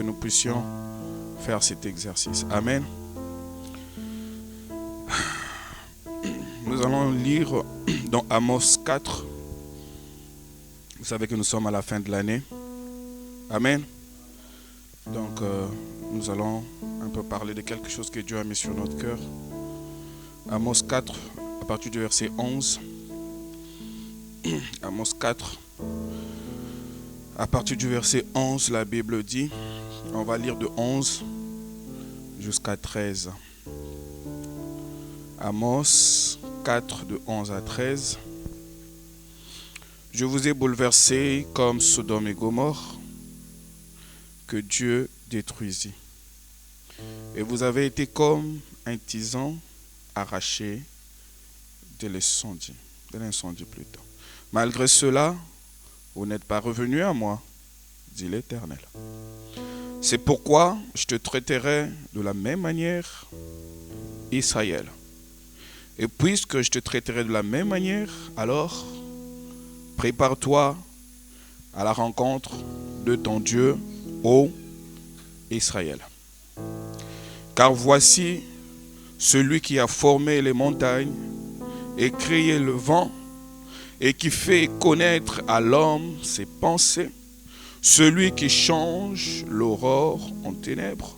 nous puissions faire cet exercice. Amen. Nous allons lire dans Amos 4. Vous savez que nous sommes à la fin de l'année. Amen. Donc, nous allons un peu parler de quelque chose que Dieu a mis sur notre cœur. Amos 4, à partir du verset 11. Amos 4, à partir du verset 11, la Bible dit, on va lire de 11 jusqu'à 13. Amos 4, de 11 à 13. Je vous ai bouleversé comme Sodome et Gomorrhe, que Dieu détruisit. Et vous avez été comme un tison arraché de l'incendie plutôt. Malgré cela, vous n'êtes pas revenus à moi, dit l'Éternel. C'est pourquoi je te traiterai de la même manière, Israël. Et puisque je te traiterai de la même manière, alors prépare-toi à la rencontre de ton Dieu, ô Israël. Car voici celui qui a formé les montagnes et créé le vent et qui fait connaître à l'homme ses pensées, celui qui change l'aurore en ténèbres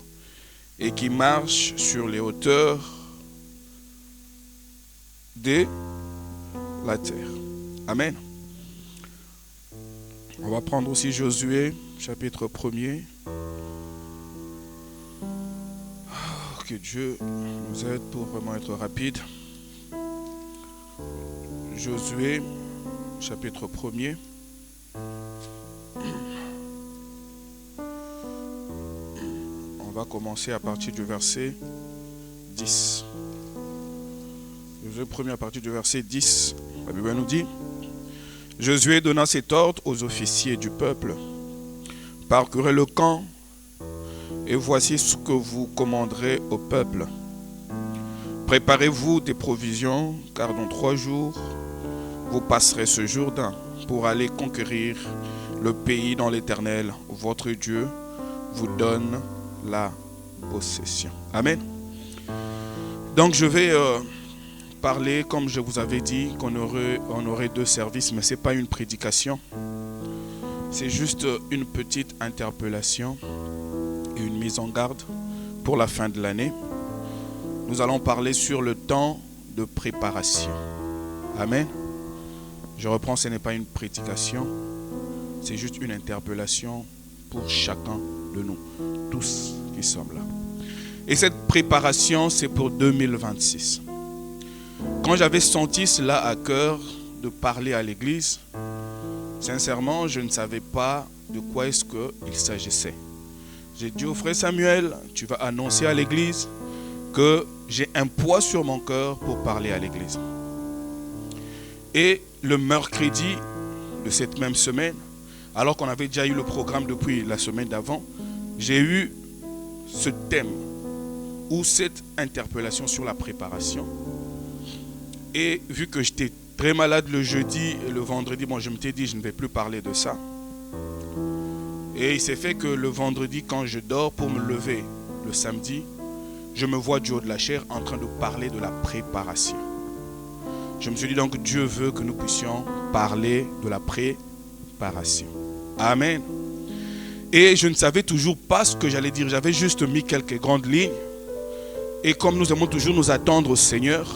et qui marche sur les hauteurs de la terre. Amen. On va prendre aussi Josué, chapitre 1er. Que Dieu nous aide pour vraiment être rapide. Josué, chapitre 1er. On va commencer à partir du verset 10. Josué 1er à partir du verset 10. La Bible nous dit, Josué donna cet ordre aux officiers du peuple. Parcourez le camp, et voici ce que vous commanderez au peuple. Préparez-vous des provisions, car dans 3 jours, vous passerez ce Jourdain pour aller conquérir le pays dont l'Éternel, votre Dieu, vous donne la possession. Amen. Donc je vais parler, comme je vous avais dit, qu'on aurait 2 services, mais ce n'est pas une prédication. C'est juste une petite interpellation et une mise en garde pour la fin de l'année. Nous allons parler sur le temps de préparation. Amen. Je reprends, ce n'est pas une prédication, c'est juste une interpellation pour chacun de nous, tous qui sommes là. Et cette préparation, c'est pour 2026. Quand j'avais senti cela à cœur de parler à l'église, sincèrement, je ne savais pas de quoi est-ce qu'il s'agissait. J'ai dit au frère Samuel, tu vas annoncer à l'église que j'ai un poids sur mon cœur pour parler à l'église. Et le mercredi de cette même semaine, alors qu'on avait déjà eu le programme depuis la semaine d'avant, j'ai eu ce thème ou cette interpellation sur la préparation. Et vu que j'étais très malade le jeudi et le vendredi, je m'étais dit je ne vais plus parler de ça. Et il s'est fait que le vendredi, quand je dors pour me lever le samedi, je me vois du haut de la chair en train de parler de la préparation. Je me suis dit donc Dieu veut que nous puissions parler de la préparation. Amen. Et je ne savais toujours pas ce que j'allais dire. J'avais juste mis quelques grandes lignes. Et comme nous aimons toujours nous attendre au Seigneur,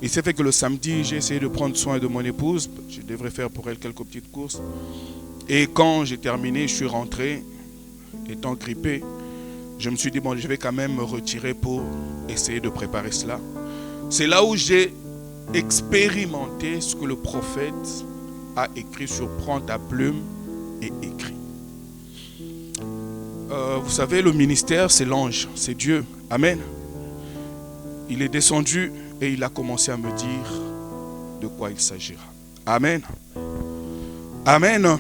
il s'est fait que le samedi, j'ai essayé de prendre soin de mon épouse. Je devrais faire pour elle quelques petites courses. Et quand j'ai terminé, je suis rentré, étant grippé. Je me suis dit, je vais quand même me retirer pour essayer de préparer cela. C'est là où j'ai expérimenté ce que le prophète a écrit sur « Prends ta plume et écris ». Vous savez, le ministère, c'est l'ange, c'est Dieu. Amen. Il est descendu et il a commencé à me dire de quoi il s'agira. Amen. Amen.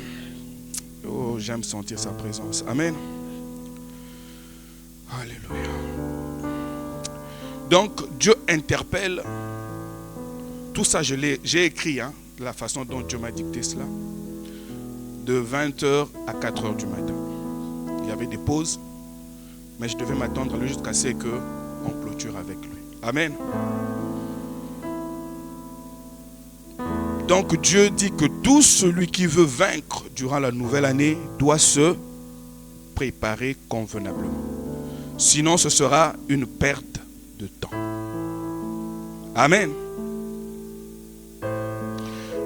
Oh, j'aime sentir sa présence. Amen. Alléluia. Donc, Dieu interpelle. Tout ça, j'ai écrit, de la façon dont Dieu m'a dicté cela. De 20h à 4h du matin. il y avait des pauses, mais je devais m'attendre jusqu'à ce qu'on clôture avec lui. Amen. Donc Dieu dit que tout celui qui veut vaincre durant la nouvelle année doit se préparer convenablement. Sinon, ce sera une perte de temps. Amen.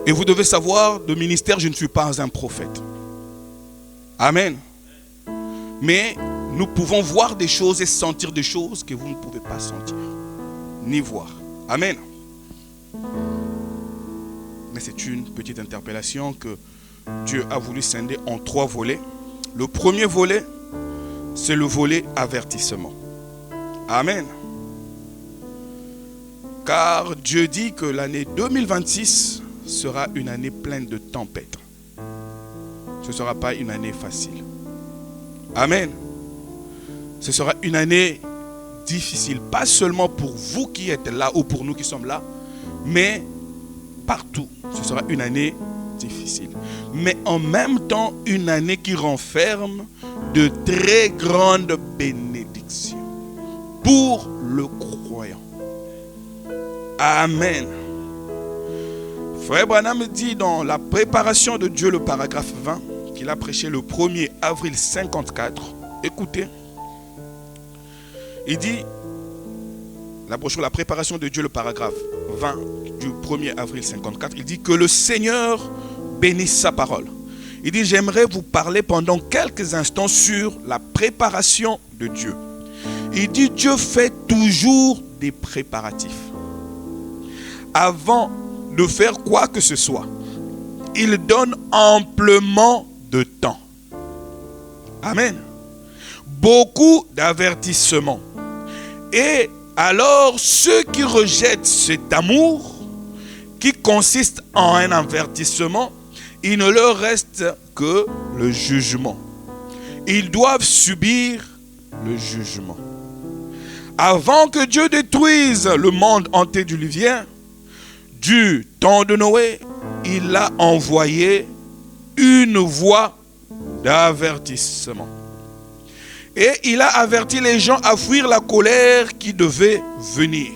Et vous devez savoir, de ministère, je ne suis pas un prophète. Amen. Mais nous pouvons voir des choses et sentir des choses que vous ne pouvez pas sentir, ni voir. Amen. Mais c'est une petite interpellation que Dieu a voulu scinder en 3 volets. Le premier volet, c'est le volet avertissement. Amen. Car Dieu dit que l'année 2026 sera une année pleine de tempêtes. Ce ne sera pas une année facile. Amen. Ce sera une année difficile, pas seulement pour vous qui êtes là ou pour nous qui sommes là, mais partout. Ce sera une année difficile. Mais en même temps, une année qui renferme de très grandes bénédictions pour le croyant. Amen. Frère Branham dit dans la préparation de Dieu, le paragraphe 20, qu'il a prêché le 1er avril 54. Écoutez. Il dit, la brochure, la préparation de Dieu, le paragraphe 20 du 1er avril 54, il dit que le Seigneur bénisse sa parole. Il dit, j'aimerais vous parler pendant quelques instants sur la préparation de Dieu. Il dit, Dieu fait toujours des préparatifs. Avant de faire quoi que ce soit, il donne amplement de temps. Amen. Beaucoup d'avertissements. Et alors, ceux qui rejettent cet amour, qui consiste en un avertissement, il ne leur reste que le jugement. Ils doivent subir le jugement. Avant que Dieu détruise le monde antédiluvien, du temps de Noé, il a envoyé une voix d'avertissement. Et il a averti les gens à fuir la colère qui devait venir.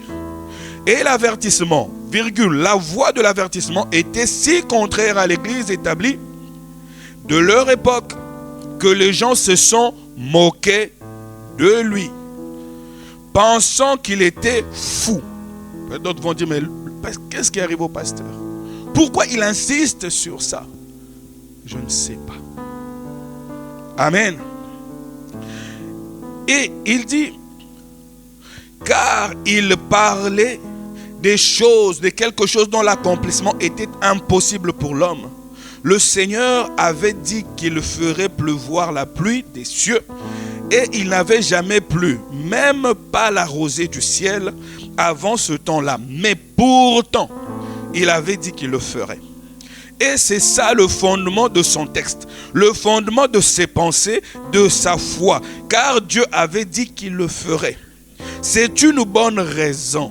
Et l'avertissement, la voix de l'avertissement était si contraire à l'église établie de leur époque que les gens se sont moqués de lui, pensant qu'il était fou. D'autres vont dire, mais qu'est-ce qui arrive au pasteur? Pourquoi il insiste sur ça? Je ne sais pas. Amen. Et il dit, car il parlait des choses, de quelque chose dont l'accomplissement était impossible pour l'homme. Le Seigneur avait dit qu'il ferait pleuvoir la pluie des cieux et il n'avait jamais plu, même pas la rosée du ciel avant ce temps-là. Mais pourtant, il avait dit qu'il le ferait. Et c'est ça le fondement de son texte, le fondement de ses pensées, de sa foi, car Dieu avait dit qu'il le ferait. C'est une bonne raison.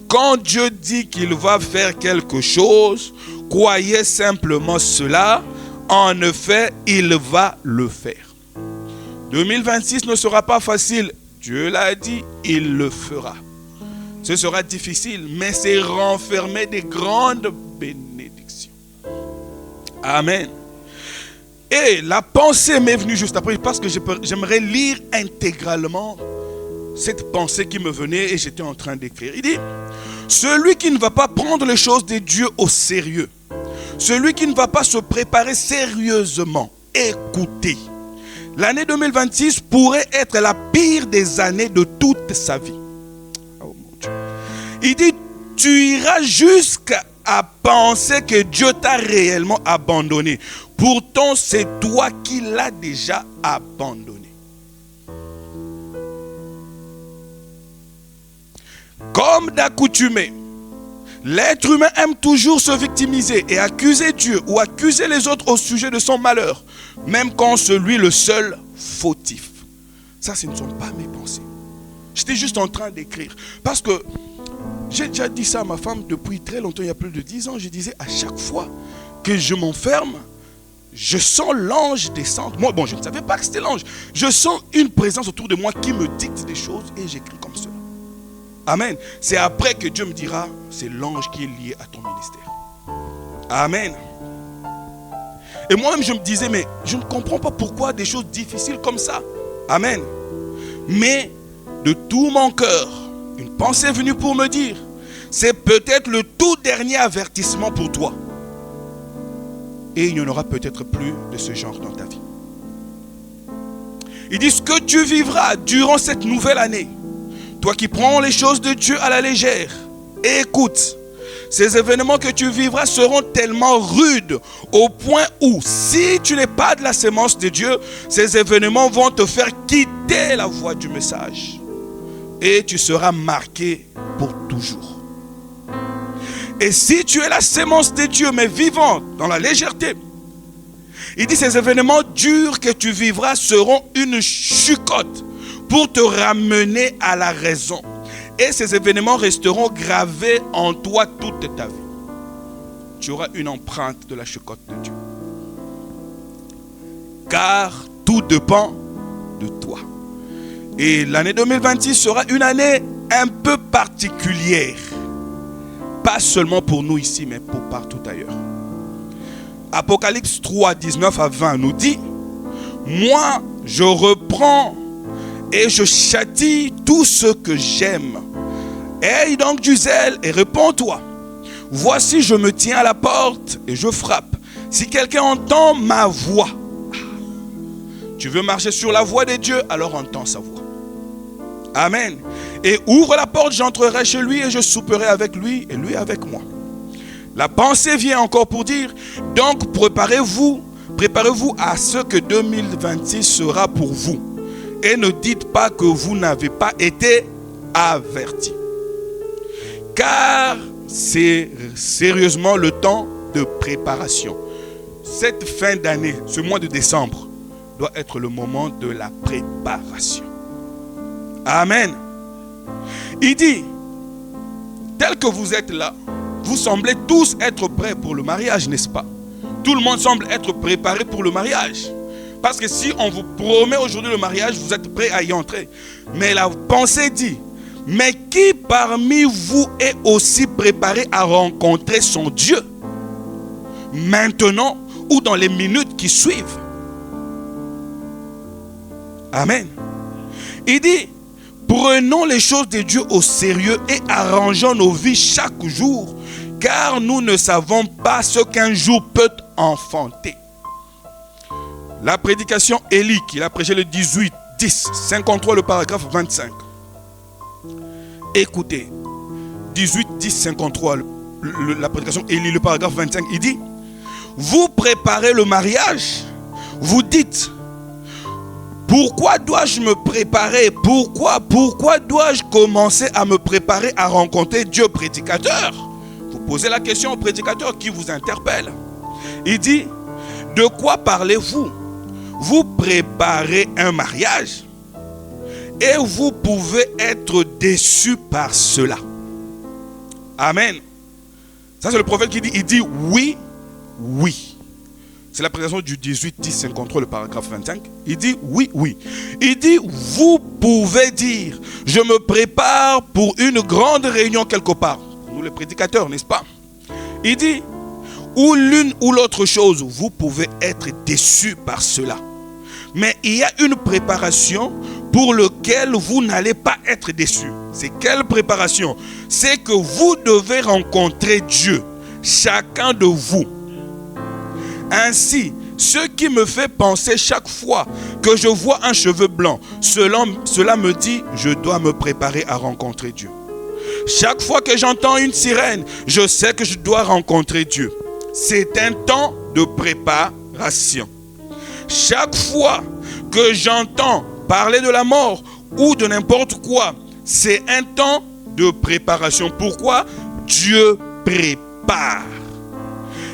Quand Dieu dit qu'il va faire quelque chose, croyez simplement cela. En effet, il va le faire. 2026 ne sera pas facile. Dieu l'a dit, il le fera. Ce sera difficile, mais c'est renfermer des grandes bénédictions. Amen. Et la pensée m'est venue juste après, parce que j'aimerais lire intégralement cette pensée qui me venait et j'étais en train d'écrire. Il dit, celui qui ne va pas prendre les choses de Dieu au sérieux, celui qui ne va pas se préparer sérieusement, écoutez, l'année 2026 pourrait être la pire des années de toute sa vie. Oh mon Dieu. Il dit, tu iras jusqu'à penser que Dieu t'a réellement abandonné. Pourtant, c'est toi qui l'as déjà abandonné. Comme d'accoutumé, l'être humain aime toujours se victimiser et accuser Dieu ou accuser les autres au sujet de son malheur, même quand c'est lui le seul fautif. Ça, ce ne sont pas mes pensées. J'étais juste en train d'écrire. Parce que j'ai déjà dit ça à ma femme depuis très longtemps, il y a plus de 10 ans. Je disais à chaque fois que je m'enferme, je sens l'ange descendre. Moi, bon, je ne savais pas que c'était l'ange. Je sens une présence autour de moi qui me dicte des choses et j'écris comme cela. Amen. C'est après que Dieu me dira, c'est l'ange qui est lié à ton ministère. Amen. Et moi-même, je me disais, mais je ne comprends pas pourquoi des choses difficiles comme ça. Amen. Mais de tout mon cœur, une pensée est venue pour me dire, c'est peut-être le tout dernier avertissement pour toi. Et il n'y en aura peut-être plus de ce genre dans ta vie. Il dit, ce que tu vivras durant cette nouvelle année, toi qui prends les choses de Dieu à la légère, écoute, ces événements que tu vivras seront tellement rudes au point où, si tu n'es pas de la sémence de Dieu, ces événements vont te faire quitter la voie du message. Et tu seras marqué pour toujours. Et si tu es la sémence de Dieu, mais vivante dans la légèreté, il dit ces événements durs que tu vivras seront une chucotte pour te ramener à la raison. Et ces événements resteront gravés en toi toute ta vie. Tu auras une empreinte de la chucotte de Dieu. Car tout dépend de toi. Et l'année 2026 sera une année un peu particulière. Pas seulement pour nous ici, mais pour partout ailleurs. Apocalypse 3, 19 à 20 nous dit, moi, je reprends et je châtie tout ce que j'aime. Aie donc du zèle et réponds-toi. Voici, je me tiens à la porte et je frappe. Si quelqu'un entend ma voix, tu veux marcher sur la voie de Dieu, alors entends sa voix. Amen. Et ouvre la porte, j'entrerai chez lui et je souperai avec lui et lui avec moi. La pensée vient encore pour dire, donc préparez-vous à ce que 2026 sera pour vous. Et ne dites pas que vous n'avez pas été avertis. Car c'est sérieusement le temps de préparation. Cette fin d'année, ce mois de décembre, doit être le moment de la préparation. Amen. Il dit, tel que vous êtes là, vous semblez tous être prêts pour le mariage, n'est-ce pas? Tout le monde semble être préparé pour le mariage. Parce que si on vous promet aujourd'hui le mariage, vous êtes prêts à y entrer. Mais la pensée dit, mais qui parmi vous est aussi préparé à rencontrer son Dieu? Maintenant ou dans les minutes qui suivent? Amen. Il dit, prenons les choses de Dieu au sérieux et arrangeons nos vies chaque jour, car nous ne savons pas ce qu'un jour peut enfanter. La prédication Élie, qu'il a prêché le 18, 10, 53, le paragraphe 25. Écoutez, 18, 10, 53, la prédication Élie, le paragraphe 25, il dit, vous préparez le mariage, vous dites, pourquoi dois-je me préparer? Pourquoi dois-je commencer à me préparer à rencontrer Dieu? Prédicateur, vous posez la question au prédicateur qui vous interpelle. Il dit, de quoi parlez-vous? Vous préparez un mariage et vous pouvez être déçu par cela. Amen. Ça c'est le prophète qui dit, il dit oui, oui. C'est la prédication du 18, 10, 53, le paragraphe 25. Il dit oui, oui. Il dit, vous pouvez dire, je me prépare pour une grande réunion quelque part. Nous les prédicateurs, n'est-ce pas? Il dit, ou l'une ou l'autre chose, vous pouvez être déçus par cela. Mais il y a une préparation pour laquelle vous n'allez pas être déçus. C'est quelle préparation? C'est que vous devez rencontrer Dieu, chacun de vous. Ainsi, ce qui me fait penser chaque fois que je vois un cheveu blanc, cela me dit, je dois me préparer à rencontrer Dieu. Chaque fois que j'entends une sirène, je sais que je dois rencontrer Dieu. C'est un temps de préparation. Chaque fois que j'entends parler de la mort ou de n'importe quoi, c'est un temps de préparation. Pourquoi? Dieu prépare.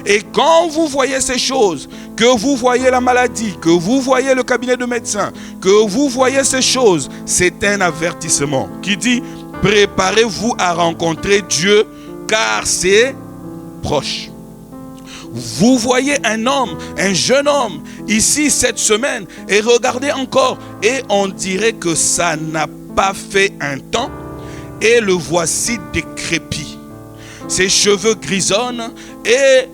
Et quand vous voyez ces choses, que vous voyez la maladie, que vous voyez le cabinet de médecin, que vous voyez ces choses, c'est un avertissement qui dit, préparez-vous à rencontrer Dieu, car c'est proche. Vous voyez un homme, un jeune homme, ici cette semaine, et regardez encore, et on dirait que ça n'a pas fait un temps, et le voici décrépit. Ses cheveux grisonnent, et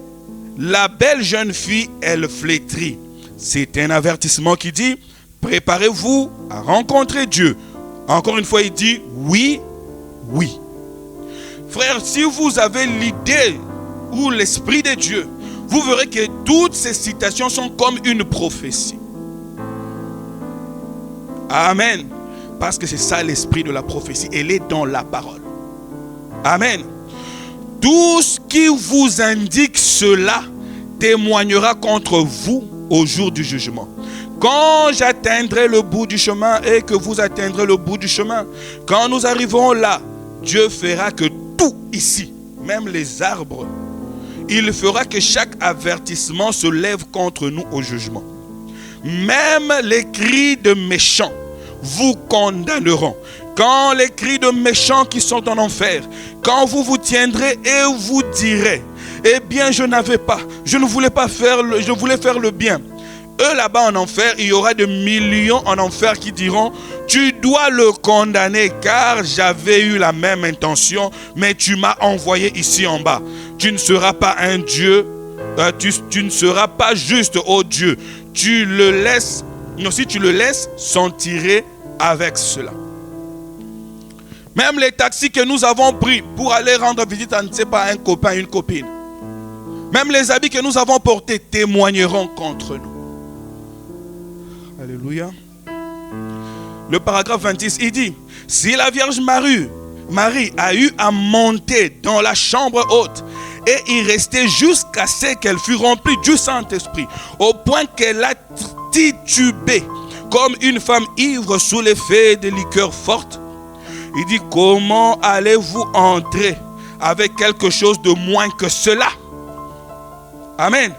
la belle jeune fille, elle flétrit. C'est un avertissement qui dit, préparez-vous à rencontrer Dieu. Encore une fois, il dit, oui, oui. Frère, si vous avez l'idée ou l'esprit de Dieu, vous verrez que toutes ces citations sont comme une prophétie. Amen. Parce que c'est ça l'esprit de la prophétie. Elle est dans la parole. Amen. Tout ce qui vous indique cela témoignera contre vous au jour du jugement. Quand j'atteindrai le bout du chemin et que vous atteindrez le bout du chemin, quand nous arriverons là, Dieu fera que tout ici, même les arbres, il fera que chaque avertissement se lève contre nous au jugement. Même les cris de méchants vous condamneront. Quand les cris de méchants qui sont en enfer, quand vous vous tiendrez et vous direz, eh bien je n'avais pas, je ne voulais pas faire, je voulais faire le bien. Eux là-bas en enfer, il y aura des millions en enfer qui diront, tu dois le condamner car j'avais eu la même intention, mais tu m'as envoyé ici en bas. Tu ne seras pas un Dieu, tu ne seras pas juste, oh Dieu. Tu le laisses, non, si tu le laisses, s'en tirer avec cela. Même les taxis que nous avons pris pour aller rendre visite à, ne sais pas, un copain, une copine. Même les habits que nous avons portés témoigneront contre nous. Alléluia. Le paragraphe 26, il dit, si la Vierge Marie a eu à monter dans la chambre haute et y rester jusqu'à ce qu'elle fût remplie du Saint-Esprit, au point qu'elle a titubé comme une femme ivre sous l'effet de liqueurs fortes, il dit, comment allez-vous entrer avec quelque chose de moins que cela? Amen.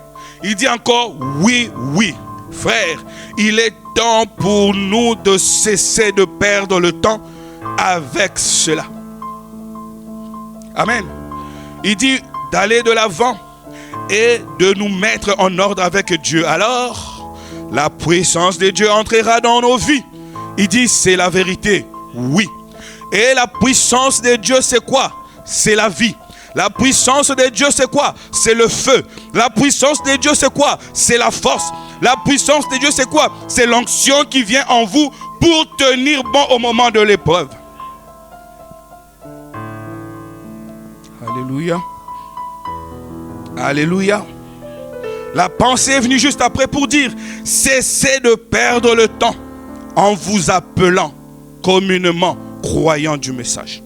Il dit encore, oui, oui. Frère, il est temps pour nous de cesser de perdre le temps avec cela. Amen. Il dit d'aller de l'avant et de nous mettre en ordre avec Dieu. Alors, la puissance de Dieu entrera dans nos vies. Il dit, c'est la vérité. Oui. Et la puissance de Dieu, c'est quoi? C'est la vie. La puissance de Dieu, c'est quoi? C'est le feu. La puissance de Dieu, c'est quoi? C'est la force. La puissance de Dieu, c'est quoi? C'est l'onction qui vient en vous pour tenir bon au moment de l'épreuve. Alléluia. Alléluia. La pensée est venue juste après pour dire, cessez de perdre le temps en vous appelant communément croyant du message.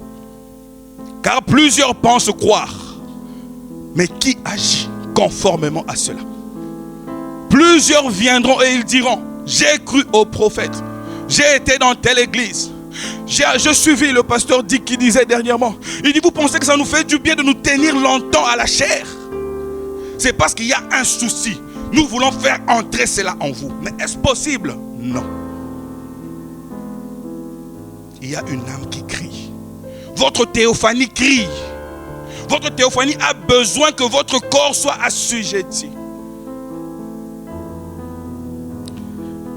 Car plusieurs pensent croire, mais qui agit conformément à cela? Plusieurs viendront et ils diront, j'ai cru au prophète, j'ai été dans telle église, j'ai suivi le pasteur Dick qui disait dernièrement, il dit, vous pensez que ça nous fait du bien de nous tenir longtemps à la chair? C'est parce qu'il y a un souci. Nous voulons faire entrer cela en vous. Mais est-ce possible? Non. Il y a une âme qui crie. Votre théophanie crie. Votre théophanie a besoin que votre corps soit assujetti.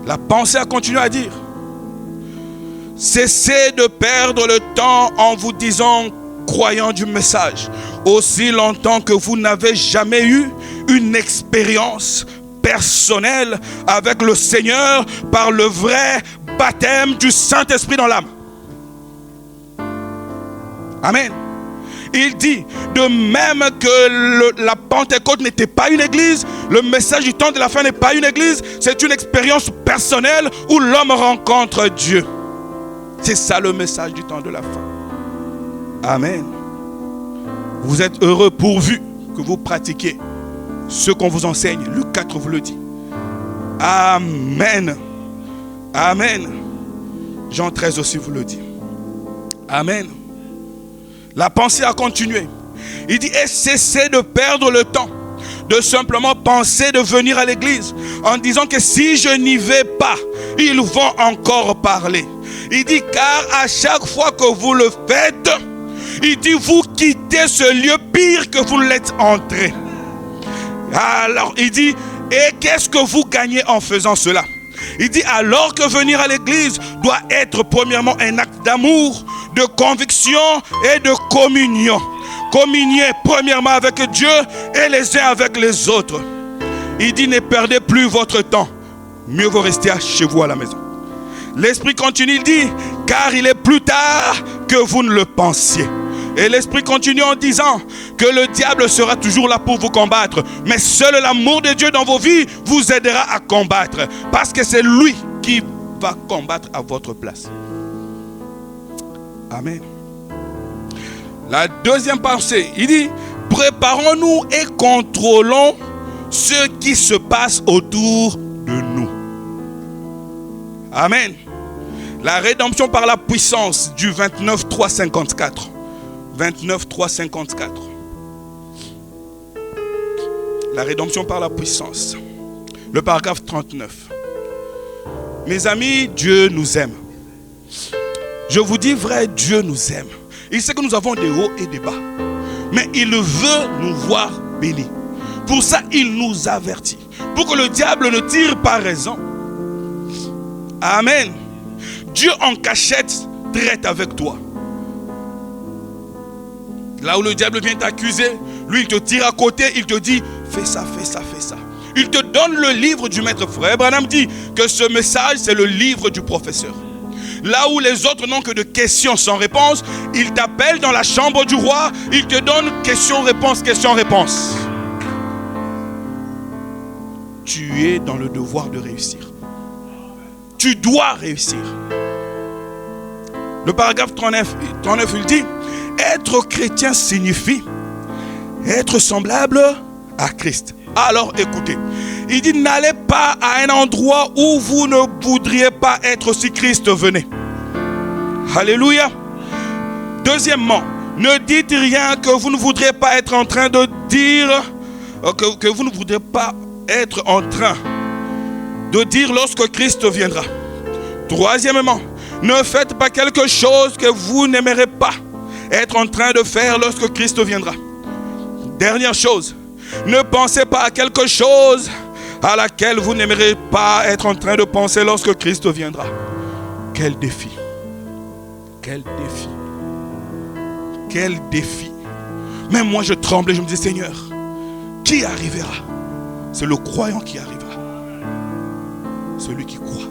La pensée a continué à dire, cessez de perdre le temps en vous disant croyant du message, aussi longtemps que vous n'avez jamais eu une expérience personnelle avec le Seigneur par le vrai baptême du Saint-Esprit dans l'âme. Amen. Il dit, de même que la Pentecôte n'était pas une église, le message du temps de la fin n'est pas une église, c'est une expérience personnelle où l'homme rencontre Dieu. C'est ça le message du temps de la fin. Amen. Vous êtes heureux pourvu que vous pratiquiez ce qu'on vous enseigne. Luc 4 vous le dit. Amen. Amen. Jean 13 aussi vous le dit. Amen. La pensée a continué. Il dit, et cessez de perdre le temps, de simplement penser de venir à l'église, en disant que si je n'y vais pas, ils vont encore parler. Il dit, car à chaque fois que vous le faites, il dit, vous quittez ce lieu pire que vous l'êtes entré. Alors il dit, et qu'est-ce que vous gagnez en faisant cela? Il dit, alors que venir à l'église doit être premièrement un acte d'amour, de conviction et de communion. Communier premièrement avec Dieu et les uns avec les autres. Il dit, ne perdez plus votre temps. Mieux vaut rester chez vous à la maison. L'Esprit continue, il dit, car il est plus tard que vous ne le pensiez. Et l'Esprit continue en disant que le diable sera toujours là pour vous combattre. Mais seul l'amour de Dieu dans vos vies vous aidera à combattre. Parce que c'est lui qui va combattre à votre place. Amen. La deuxième pensée, il dit, préparons-nous et contrôlons ce qui se passe autour de nous. Amen. La rédemption par la puissance du 29, 3, 54. 29, 3, 54. La rédemption par la puissance. Le paragraphe 39. Mes amis, Dieu nous aime. Je vous dis vrai, Dieu nous aime. Il sait que nous avons des hauts et des bas. Mais il veut nous voir bénis. Pour ça, il nous avertit. Pour que le diable ne tire pas raison. Amen. Dieu en cachette traite avec toi. Là où le diable vient t'accuser, lui il te tire à côté, il te dit fais ça, fais ça, fais ça. Il te donne le livre du maître. Frère Branham dit que ce message c'est le livre du professeur. Là où les autres n'ont que de questions sans réponse, il t'appelle dans la chambre du roi, il te donne question-réponse, question-réponse. Tu es dans le devoir de réussir. Tu dois réussir. Le paragraphe 39 il dit, être chrétien signifie être semblable à Christ. Alors écoutez, il dit, n'allez pas à un endroit où vous ne voudriez pas être si Christ venait. Alléluia. Deuxièmement, ne dites rien que vous ne voudriez pas être en train de dire, que vous ne voudriez pas être en train de dire lorsque Christ viendra. Troisièmement, ne faites pas quelque chose que vous n'aimerez pas être en train de faire lorsque Christ viendra. Dernière chose, ne pensez pas à quelque chose à laquelle vous n'aimerez pas être en train de penser lorsque Christ viendra. Quel défi! Quel défi! Quel défi! Même moi je tremblais, je me disais, Seigneur, qui arrivera? C'est le croyant qui arrivera. Celui qui croit.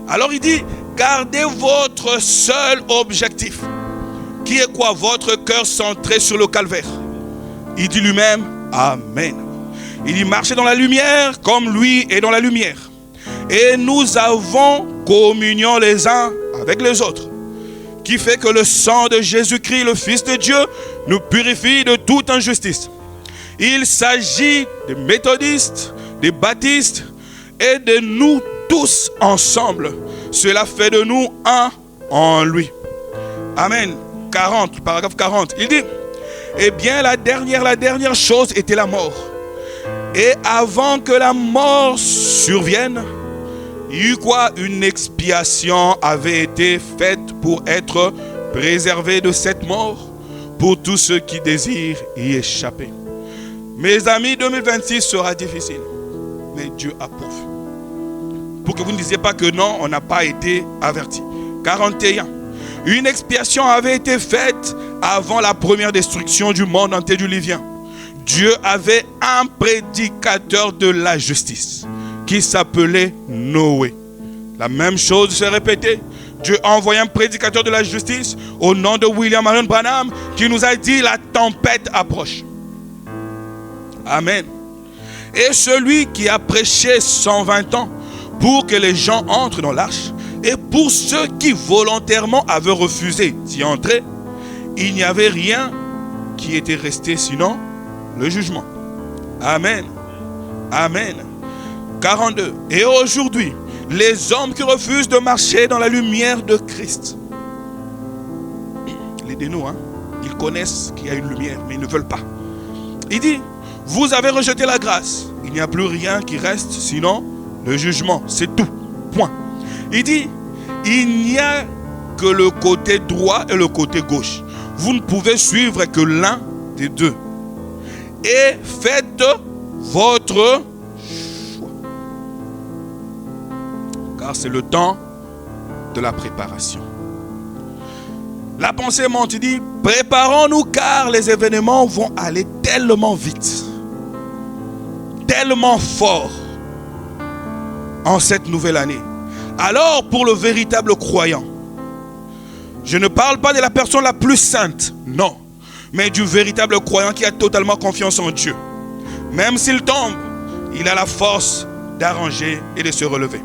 Alors il dit, gardez votre seul objectif. Qui est quoi? Votre cœur centré sur le calvaire. Il dit lui-même, Amen. Il dit, marchez dans la lumière comme lui est dans la lumière. Et nous avons communion les uns avec les autres. Qui fait que le sang de Jésus-Christ, le Fils de Dieu, nous purifie de toute injustice. Il s'agit des méthodistes, des baptistes et de nous tous ensemble. Cela fait de nous un en lui. Amen. 40, paragraphe 40. Il dit, eh bien la dernière chose était la mort. Et avant que la mort survienne, il y eut quoi? Une expiation avait été faite pour être préservé de cette mort pour tous ceux qui désirent y échapper. Mes amis, 2026 sera difficile, mais Dieu a pourvu. Pour que vous ne disiez pas que non, on n'a pas été averti. 41. Une expiation avait été faite avant la première destruction du monde antédiluvien. Dieu avait un prédicateur de la justice qui s'appelait Noé. La même chose s'est répétée. Dieu a envoyé un prédicateur de la justice au nom de William Marion Branham qui nous a dit la tempête approche. Amen. Et celui qui a prêché 120 ans pour que les gens entrent dans l'arche, et pour ceux qui volontairement avaient refusé d'y entrer, il n'y avait rien qui était resté sinon le jugement. Amen. Amen. 42. Et aujourd'hui, les hommes qui refusent de marcher dans la lumière de Christ, les dénous, ils connaissent qu'il y a une lumière, mais ils ne veulent pas. Il dit, vous avez rejeté la grâce. Il n'y a plus rien qui reste sinon le jugement. C'est tout. Point. Il dit, il n'y a que le côté droit et le côté gauche. Vous ne pouvez suivre que l'un des deux. Et faites votre choix. Car c'est le temps de la préparation. La pensée monte, il dit, préparons-nous car les événements vont aller tellement vite, tellement fort en cette nouvelle année. Alors pour le véritable croyant, je ne parle pas de la personne la plus sainte, non, mais du véritable croyant qui a totalement confiance en Dieu. Même s'il tombe, il a la force d'arranger et de se relever.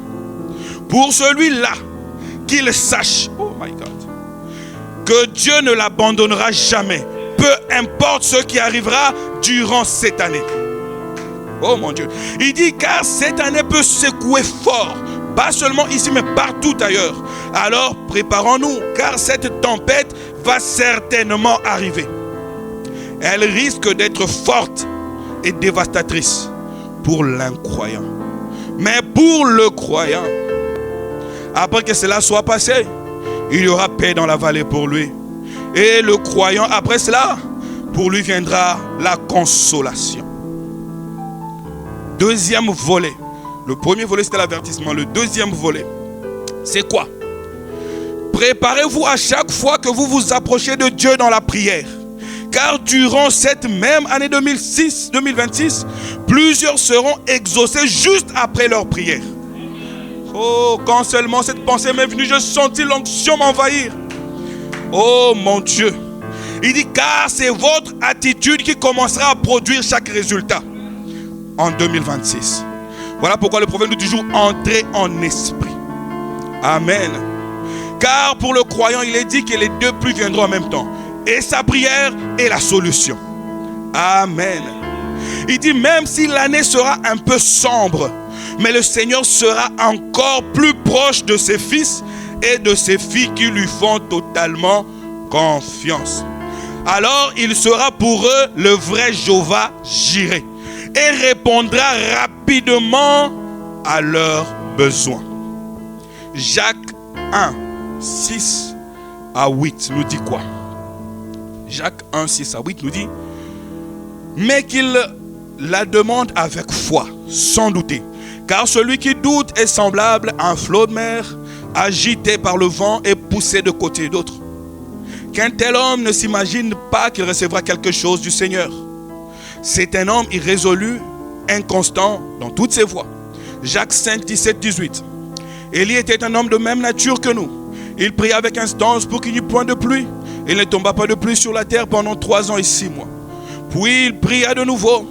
Pour celui-là, qu'il sache, oh my God, que Dieu ne l'abandonnera jamais, peu importe ce qui arrivera durant cette année. Oh mon Dieu. Il dit car cette année peut secouer fort, pas seulement ici mais partout ailleurs. Alors préparons-nous car cette tempête va certainement arriver. Elle risque d'être forte et dévastatrice pour l'incroyant. Mais pour le croyant, après que cela soit passé, il y aura paix dans la vallée pour lui. Et le croyant, après cela, pour lui viendra la consolation. Deuxième volet. Le premier volet, c'était l'avertissement. Le deuxième volet, c'est quoi? Préparez-vous à chaque fois que vous vous approchez de Dieu dans la prière. Car durant cette même année 2026, plusieurs seront exaucés juste après leur prière. Oh, quand seulement cette pensée m'est venue, je sentis l'onction m'envahir. Oh mon Dieu. Il dit car c'est votre attitude qui commencera à produire chaque résultat en 2026. Voilà pourquoi le prophète nous dit toujours entrer en esprit. Amen. Car pour le croyant, il est dit que les deux pluies viendront en même temps. Et sa prière est la solution. Amen. Il dit même si l'année sera un peu sombre, mais le Seigneur sera encore plus proche de ses fils et de ses filles qui lui font totalement confiance. Alors il sera pour eux le vrai Jéhovah Jireh et répondra rapidement à leurs besoins. Jacques 1, 6 à 8 nous dit quoi? Jacques 1, 6 à 8 nous dit mais qu'il la demande avec foi, sans douter. Car celui qui doute est semblable à un flot de mer, agité par le vent et poussé de côté et d'autre. Qu'un tel homme ne s'imagine pas qu'il recevra quelque chose du Seigneur. C'est un homme irrésolu, inconstant dans toutes ses voies. Jacques 5, 17, 18. Élie était un homme de même nature que nous. Il pria avec instance pour qu'il n'y ait point de pluie. Il ne tomba pas de pluie sur la terre pendant 3 ans et 6 mois. Puis il pria de nouveau,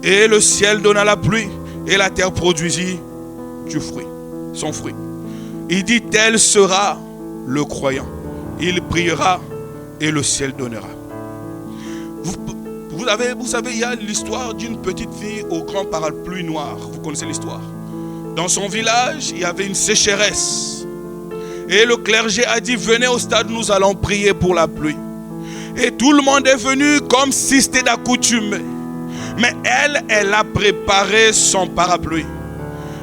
et le ciel donna la pluie, et la terre produisit du fruit, son fruit. Il dit, tel sera le croyant. Il priera, et le ciel donnera. Vous savez, il y a l'histoire d'une petite fille au grand parapluie noir. Vous connaissez l'histoire. Dans son village, il y avait une sécheresse. Et le clergé a dit, venez au stade, nous allons prier pour la pluie. Et tout le monde est venu comme si c'était d'accoutumé. Mais elle a préparé son parapluie.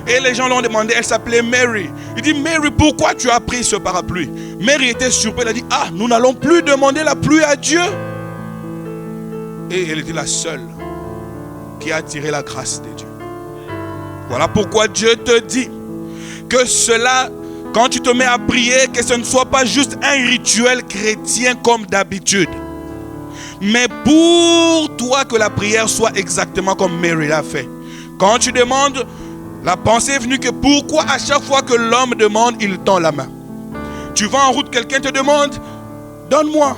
Et les gens l'ont demandé, elle s'appelait Mary. Il dit, Mary, pourquoi tu as pris ce parapluie? Mary était surprise, elle a dit, ah, nous n'allons plus demander la pluie à Dieu. Et elle était la seule qui a attiré la grâce de Dieu. Voilà pourquoi Dieu te dit que cela, quand tu te mets à prier, que ce ne soit pas juste un rituel chrétien comme d'habitude. Mais pour toi que la prière soit exactement comme Mary l'a fait. Quand tu demandes, la pensée est venue que pourquoi à chaque fois que l'homme demande, il tend la main. Tu vas en route, quelqu'un te demande, donne-moi.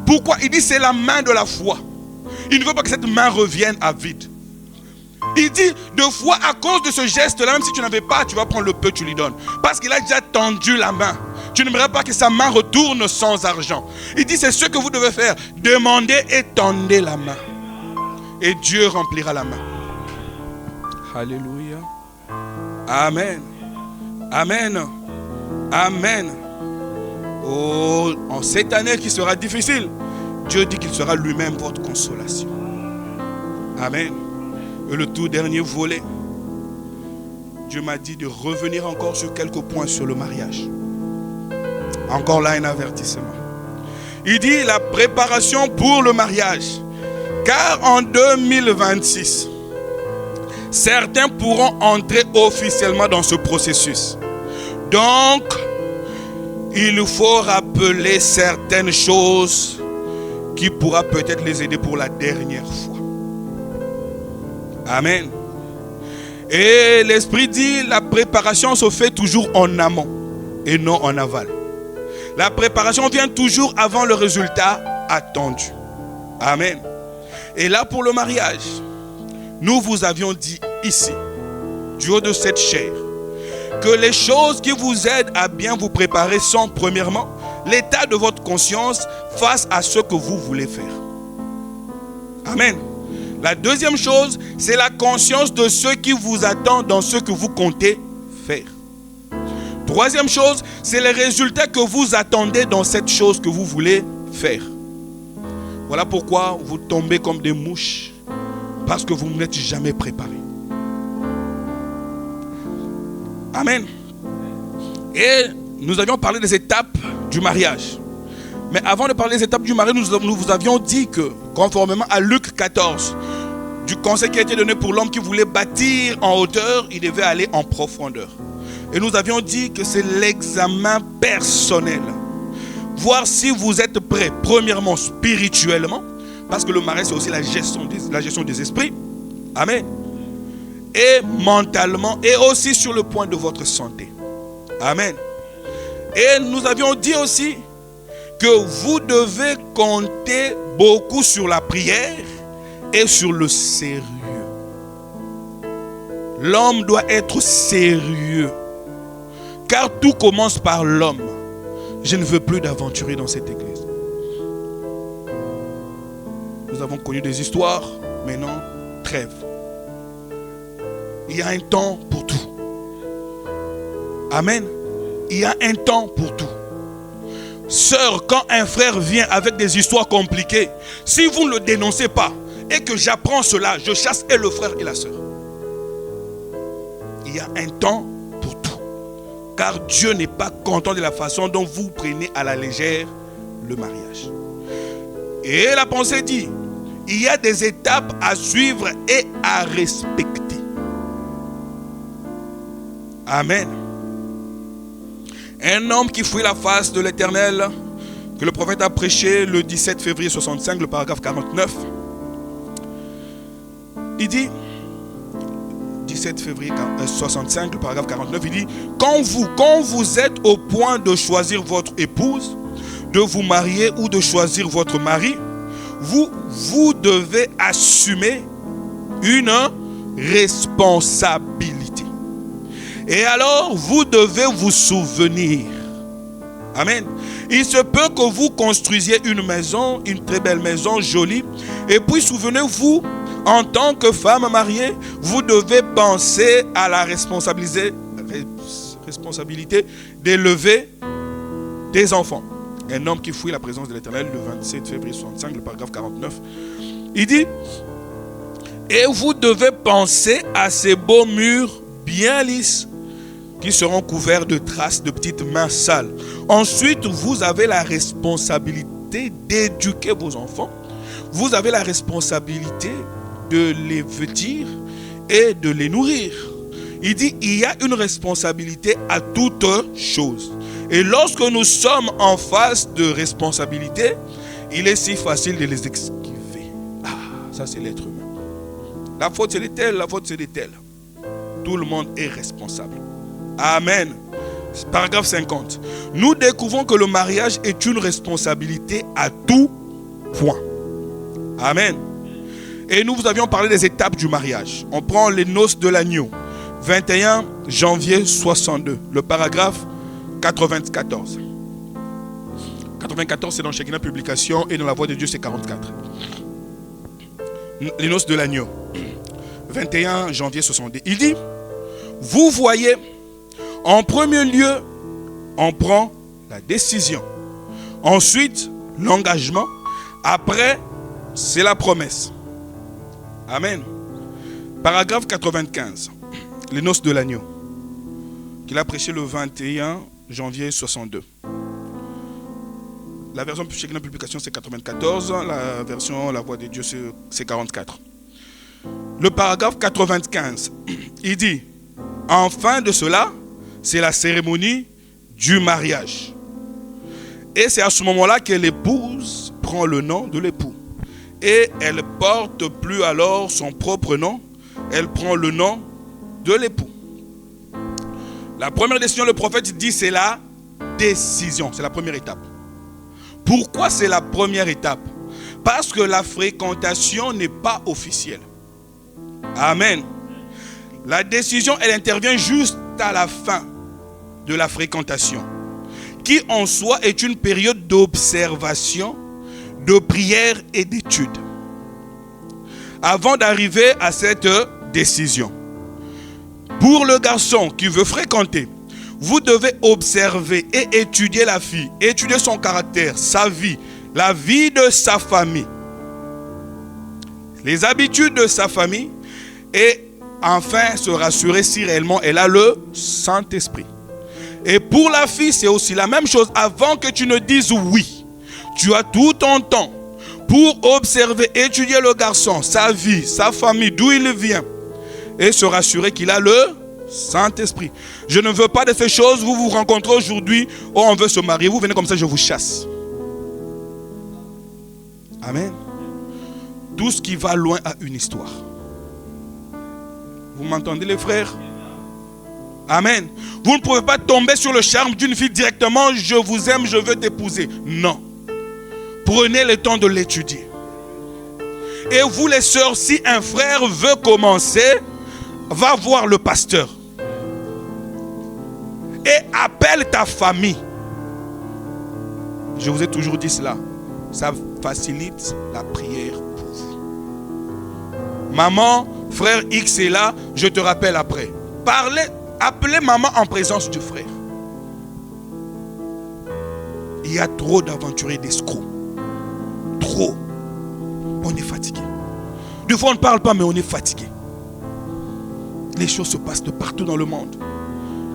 Pourquoi? Il dit c'est la main de la foi. Il ne veut pas que cette main revienne à vide. Il dit, deux fois, à cause de ce geste-là, même si tu n'avais pas, tu vas prendre le peu, tu lui donnes. Parce qu'il a déjà tendu la main. Tu n'aimerais pas que sa main retourne sans argent. Il dit, c'est ce que vous devez faire. Demandez et tendez la main. Et Dieu remplira la main. Alléluia. Amen. Amen. Amen. Oh, en cette année qui sera difficile, Dieu dit qu'il sera lui-même votre consolation. Amen. Et le tout dernier volet, Dieu m'a dit de revenir encore sur quelques points sur le mariage. Encore là un avertissement. Il dit la préparation pour le mariage. Car en 2026, certains pourront entrer officiellement dans ce processus. Donc, il faut rappeler certaines choses qui pourra peut-être les aider pour la dernière fois. Amen. Et l'Esprit dit, la préparation se fait toujours en amont et non en aval. La préparation vient toujours avant le résultat attendu. Amen. Et là pour le mariage, nous vous avions dit ici, du haut de cette chair, que les choses qui vous aident à bien vous préparer sont premièrement l'état de votre conscience face à ce que vous voulez faire. Amen. La deuxième chose, c'est la conscience de ce qui vous attend dans ce que vous comptez faire. Troisième chose, c'est les résultats que vous attendez dans cette chose que vous voulez faire. Voilà pourquoi vous tombez comme des mouches, parce que vous n'êtes jamais préparé. Amen. Et nous avions parlé des étapes du mariage. Mais avant de parler des étapes du mariage, nous vous avions dit que, conformément à Luc 14, du conseil qui a été donné pour l'homme qui voulait bâtir en hauteur, il devait aller en profondeur. Et nous avions dit que c'est l'examen personnel. Voir si vous êtes prêt, premièrement spirituellement, parce que le mariage c'est aussi la gestion des esprits. Amen. Et mentalement, et aussi sur le point de votre santé. Amen. Et nous avions dit aussi que vous devez compter beaucoup sur la prière et sur le sérieux. L'homme doit être sérieux, car tout commence par l'homme. Je ne veux plus d'aventuriers dans cette église. Nous avons connu des histoires, maintenant, trêve. Il y a un temps pour tout. Amen. Il y a un temps pour tout. Sœur, quand un frère vient avec des histoires compliquées, si vous ne le dénoncez pas et que j'apprends cela, je chasse et le frère et la sœur. Il y a un temps pour tout. Car Dieu n'est pas content de la façon dont vous prenez à la légère le mariage. Et la pensée dit, il y a des étapes à suivre et à respecter. Amen. Un homme qui fuit la face de l'Éternel, que le prophète a prêché le 17 février 65, le paragraphe 49. Il dit, 17 février 65, le paragraphe 49, il dit, quand vous êtes au point de choisir votre épouse, de vous marier ou de choisir votre mari, vous devez assumer une responsabilité. Et alors, vous devez vous souvenir. Amen. Il se peut que vous construisiez une maison, une très belle maison, jolie. Et puis, souvenez-vous, en tant que femme mariée, vous devez penser à la responsabilité d'élever des enfants. Un homme qui fuit la présence de l'Éternel, le 27 février 65, le paragraphe 49. Il dit, et vous devez penser à ces beaux murs bien lisses, qui seront couverts de traces de petites mains sales. Ensuite, vous avez la responsabilité d'éduquer vos enfants. Vous avez la responsabilité de les vêtir et de les nourrir. Il dit, il y a une responsabilité à toute chose. Et lorsque nous sommes en face de responsabilité, il est si facile de les esquiver. Ah, ça c'est l'être humain. La faute c'est de tel, la faute c'est de tel. Tout le monde est responsable. Amen. Paragraphe 50. Nous découvrons que le mariage est une responsabilité à tout point. Amen. Et nous vous avions parlé des étapes du mariage. On prend les noces de l'agneau. 21 janvier 62. Le paragraphe 94. 94 c'est dans Shekinah Publication et dans la Voix de Dieu c'est 44. Les noces de l'agneau. 21 janvier 62. Il dit, vous voyez, en premier lieu, on prend la décision. Ensuite, l'engagement. Après, c'est la promesse. Amen. Paragraphe 95. Les noces de l'agneau. Qu'il a prêché le 21 janvier 62. La version Shekinah Publication c'est 94. La version La Voix de Dieu c'est 44. le paragraphe 95, il dit, enfin de cela, c'est la cérémonie du mariage. Et c'est à ce moment-là que l'épouse prend le nom de l'époux. Et elle ne porte plus alors son propre nom, elle prend le nom de l'époux. La première décision, le prophète dit, c'est la décision, c'est la première étape. Pourquoi c'est la première étape? Parce que la fréquentation n'est pas officielle. Amen. La décision, elle intervient juste à la fin de la fréquentation, qui en soi est une période d'observation, de prière et d'étude, avant d'arriver à cette décision. Pour le garçon qui veut fréquenter, vous devez observer et étudier la fille, étudier son caractère, sa vie, la vie de sa famille, les habitudes de sa famille, et enfin se rassurer si réellement elle a le Saint-Esprit. Et pour la fille, c'est aussi la même chose. Avant que tu ne dises oui, tu as tout ton temps pour observer, étudier le garçon, sa vie, sa famille, d'où il vient, et se rassurer qu'il a le Saint-Esprit. Je ne veux pas de ces choses. Vous vous rencontrez aujourd'hui, oh, on veut se marier, vous venez comme ça, je vous chasse. Amen. Tout ce qui va loin a une histoire. Vous m'entendez les frères? Amen. Vous ne pouvez pas tomber sur le charme d'une fille directement, je vous aime, je veux t'épouser. Non. Prenez le temps de l'étudier. Et vous les sœurs, si un frère veut commencer, va voir le pasteur. Et appelle ta famille. Je vous ai toujours dit cela. Ça facilite la prière pour vous. Maman, frère X est là, je te rappelle après. Appelez maman en présence du frère. Il y a trop d'aventuriers, d'escrocs. Trop. On est fatigué. Des fois on ne parle pas, mais on est fatigué. Les choses se passent de partout dans le monde.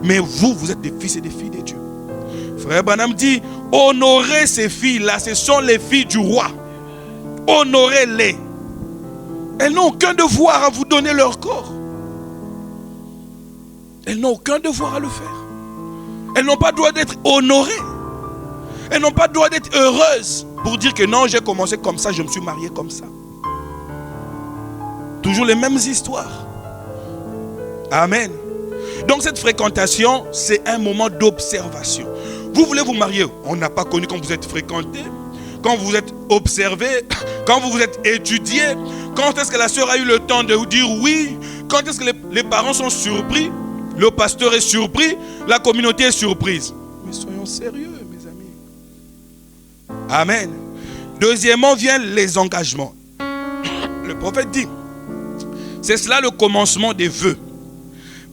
Mais vous êtes des fils et des filles de Dieu. Frère Branham dit, honorez ces filles-là, ce sont les filles du roi. Honorez-les. Elles n'ont aucun devoir à vous donner leur corps. Elles n'ont aucun devoir à le faire. Elles n'ont pas droit d'être honorées. Elles n'ont pas droit d'être heureuses pour dire que non, j'ai commencé comme ça, je me suis marié comme ça. Toujours les mêmes histoires. Amen. Donc cette fréquentation, c'est un moment d'observation. Vous voulez vous marier, on n'a pas connu quand vous êtes fréquenté, quand vous êtes observé, quand vous vous êtes étudié. Quand est-ce que la sœur a eu le temps de vous dire oui? Quand est-ce que les parents sont surpris? Le pasteur est surpris, la communauté est surprise. Mais soyons sérieux, mes amis. Amen. Deuxièmement, viennent les engagements. Le prophète dit, c'est cela le commencement des vœux.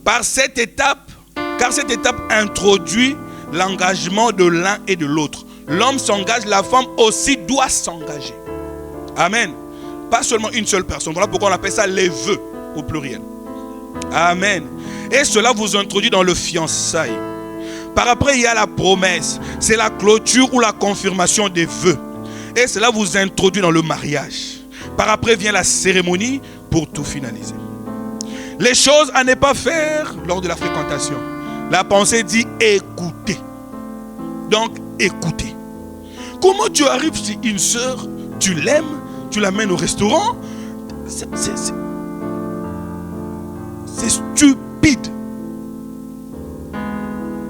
Car cette étape introduit l'engagement de l'un et de l'autre. L'homme s'engage, la femme aussi doit s'engager. Amen. Pas seulement une seule personne. Voilà pourquoi on appelle ça les vœux au pluriel. Amen. Et cela vous introduit dans le fiançailles. Par après, il y a la promesse. C'est la clôture ou la confirmation des vœux. Et cela vous introduit dans le mariage. Par après vient la cérémonie pour tout finaliser. Les choses à ne pas faire lors de la fréquentation. La pensée dit écoutez. Donc écoutez. Comment tu arrives si une sœur, tu l'aimes, tu l'amènes au restaurant? C'est stupide.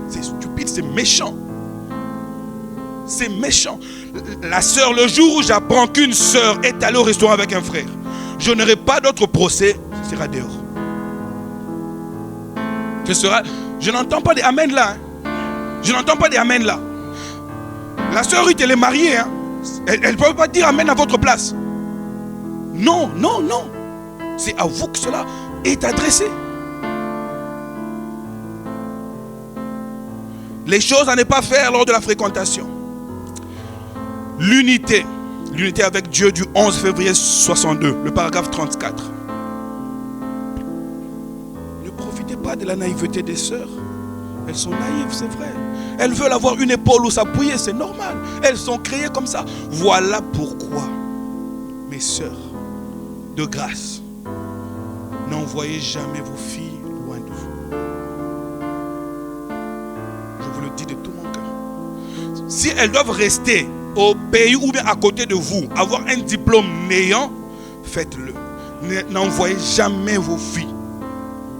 C'est stupide, c'est méchant. C'est méchant. La sœur, le jour où j'apprends qu'une sœur est allée au restaurant avec un frère, je n'aurai pas d'autre procès, ce sera dehors. Je n'entends pas des amen là. Je n'entends pas des amen là. La sœur Ruth, elle est mariée. Hein. Elle ne peut pas dire amen à votre place. Non, non, non. C'est à vous que cela est adressé. Les choses à ne pas faire lors de la fréquentation. L'unité. L'unité avec Dieu du 11 février 62, le paragraphe 34. Ne profitez pas de la naïveté des sœurs. Elles sont naïves, c'est vrai. Elles veulent avoir une épaule où s'appuyer, c'est normal. Elles sont créées comme ça. Voilà pourquoi, mes sœurs, de grâce, N'envoyez jamais vos filles loin de vous. Je vous le dis de tout mon cœur. Si elles doivent rester au pays ou bien à côté de vous, avoir un diplôme néant, faites-le. N'envoyez jamais vos filles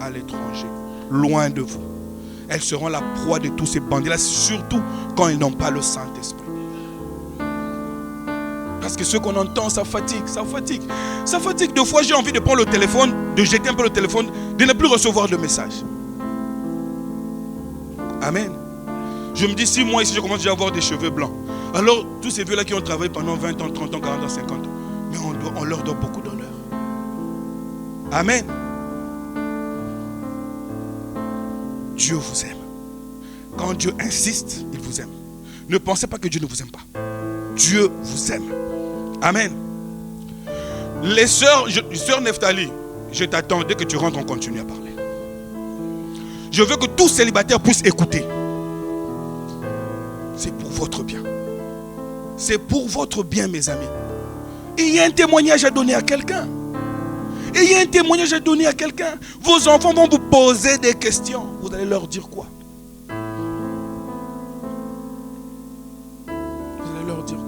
à l'étranger, loin de vous. Elles seront la proie de tous ces bandits-là, surtout quand ils n'ont pas le Saint-Esprit. Parce que ce qu'on entend, ça fatigue, ça fatigue. Ça fatigue. Deux fois, j'ai envie de prendre le téléphone, de jeter un peu le téléphone, de ne plus recevoir de messages. Amen. Je me dis, si moi ici, je commence déjà à avoir des cheveux blancs, alors tous ces vieux-là qui ont travaillé pendant 20 ans, 30 ans, 40 ans, 50 ans, mais on leur donne beaucoup d'honneur. Amen. Dieu vous aime. Quand Dieu insiste, il vous aime. Ne pensez pas que Dieu ne vous aime pas. Dieu vous aime. Amen. Les sœurs, sœur Nephtali, je t'attends, dès que tu rentres, on continue à parler. Je veux que tous célibataires puissent écouter. C'est pour votre bien. C'est pour votre bien, mes amis. Et il y a un témoignage à donner à quelqu'un. Et il y a un témoignage à donner à quelqu'un. Vos enfants vont vous poser des questions. Vous allez leur dire quoi? Vous allez leur dire quoi?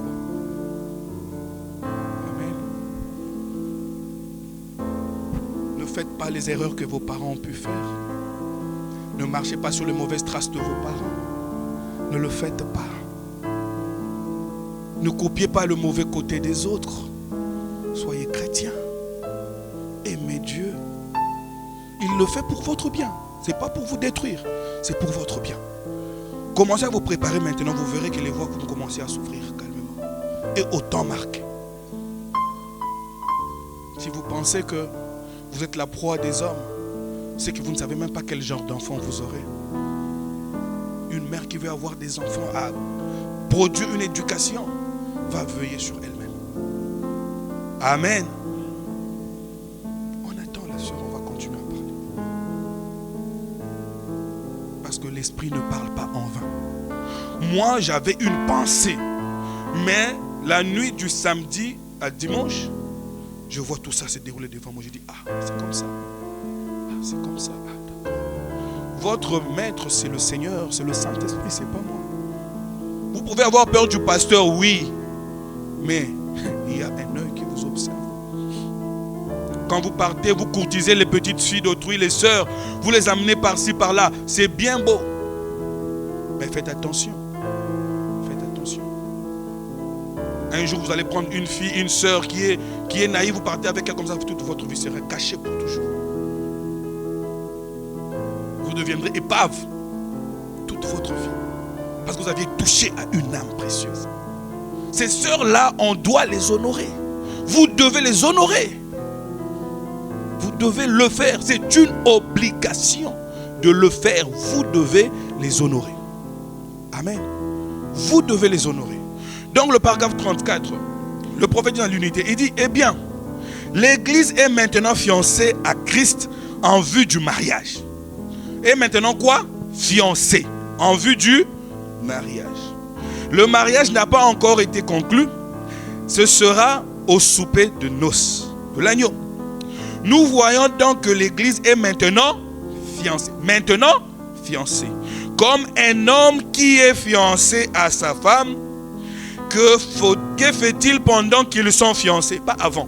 Amen. Ne faites pas les erreurs que vos parents ont pu faire. Ne marchez pas sur les mauvaises traces de vos parents. Ne le faites pas. Ne copiez pas le mauvais côté des autres. Soyez chrétiens. Aimez Dieu. Il le fait pour votre bien. Ce n'est pas pour vous détruire. C'est pour votre bien. Commencez à vous préparer maintenant. Vous verrez que les voies vont commencer à s'ouvrir calmement. Et au temps marqué. Si vous pensez que vous êtes la proie des hommes, c'est que vous ne savez même pas quel genre d'enfant vous aurez. Une mère qui veut avoir des enfants à produire une éducation va veiller sur elle-même. Amen. On attend la sœur, on va continuer à parler. Parce que l'esprit ne parle pas en vain. Moi, j'avais une pensée. Mais la nuit du samedi à dimanche, je vois tout ça se dérouler devant moi. Je dis, ah, c'est comme ça. Ah, c'est comme ça. Ah, d'accord. Votre maître, c'est le Seigneur, c'est le Saint-Esprit, c'est pas moi. Vous pouvez avoir peur du pasteur, oui. Mais il y a un œil qui vous observe. Quand vous partez, vous courtisez les petites filles d'autrui, les sœurs, vous les amenez par-ci, par-là. C'est bien beau. Mais faites attention. Faites attention. Un jour, vous allez prendre une fille, une sœur qui est naïve, vous partez avec elle comme ça, toute votre vie sera cachée pour toujours. Vous deviendrez épave toute votre vie. Parce que vous aviez touché à une âme précieuse. Ces sœurs-là, on doit les honorer. Vous devez les honorer. Vous devez le faire. C'est une obligation de le faire. Vous devez les honorer. Amen. Vous devez les honorer. Donc le paragraphe 34, le prophète dit dans l'unité, il dit, eh bien, l'Église est maintenant fiancée à Christ en vue du mariage. Et maintenant quoi? Fiancée en vue du mariage. Le mariage n'a pas encore été conclu. Ce sera au souper de noces, de l'agneau. Nous voyons donc que l'Église est maintenant fiancée. Maintenant fiancée. Comme un homme qui est fiancé à sa femme, que fait-il pendant qu'ils sont fiancés? Pas avant.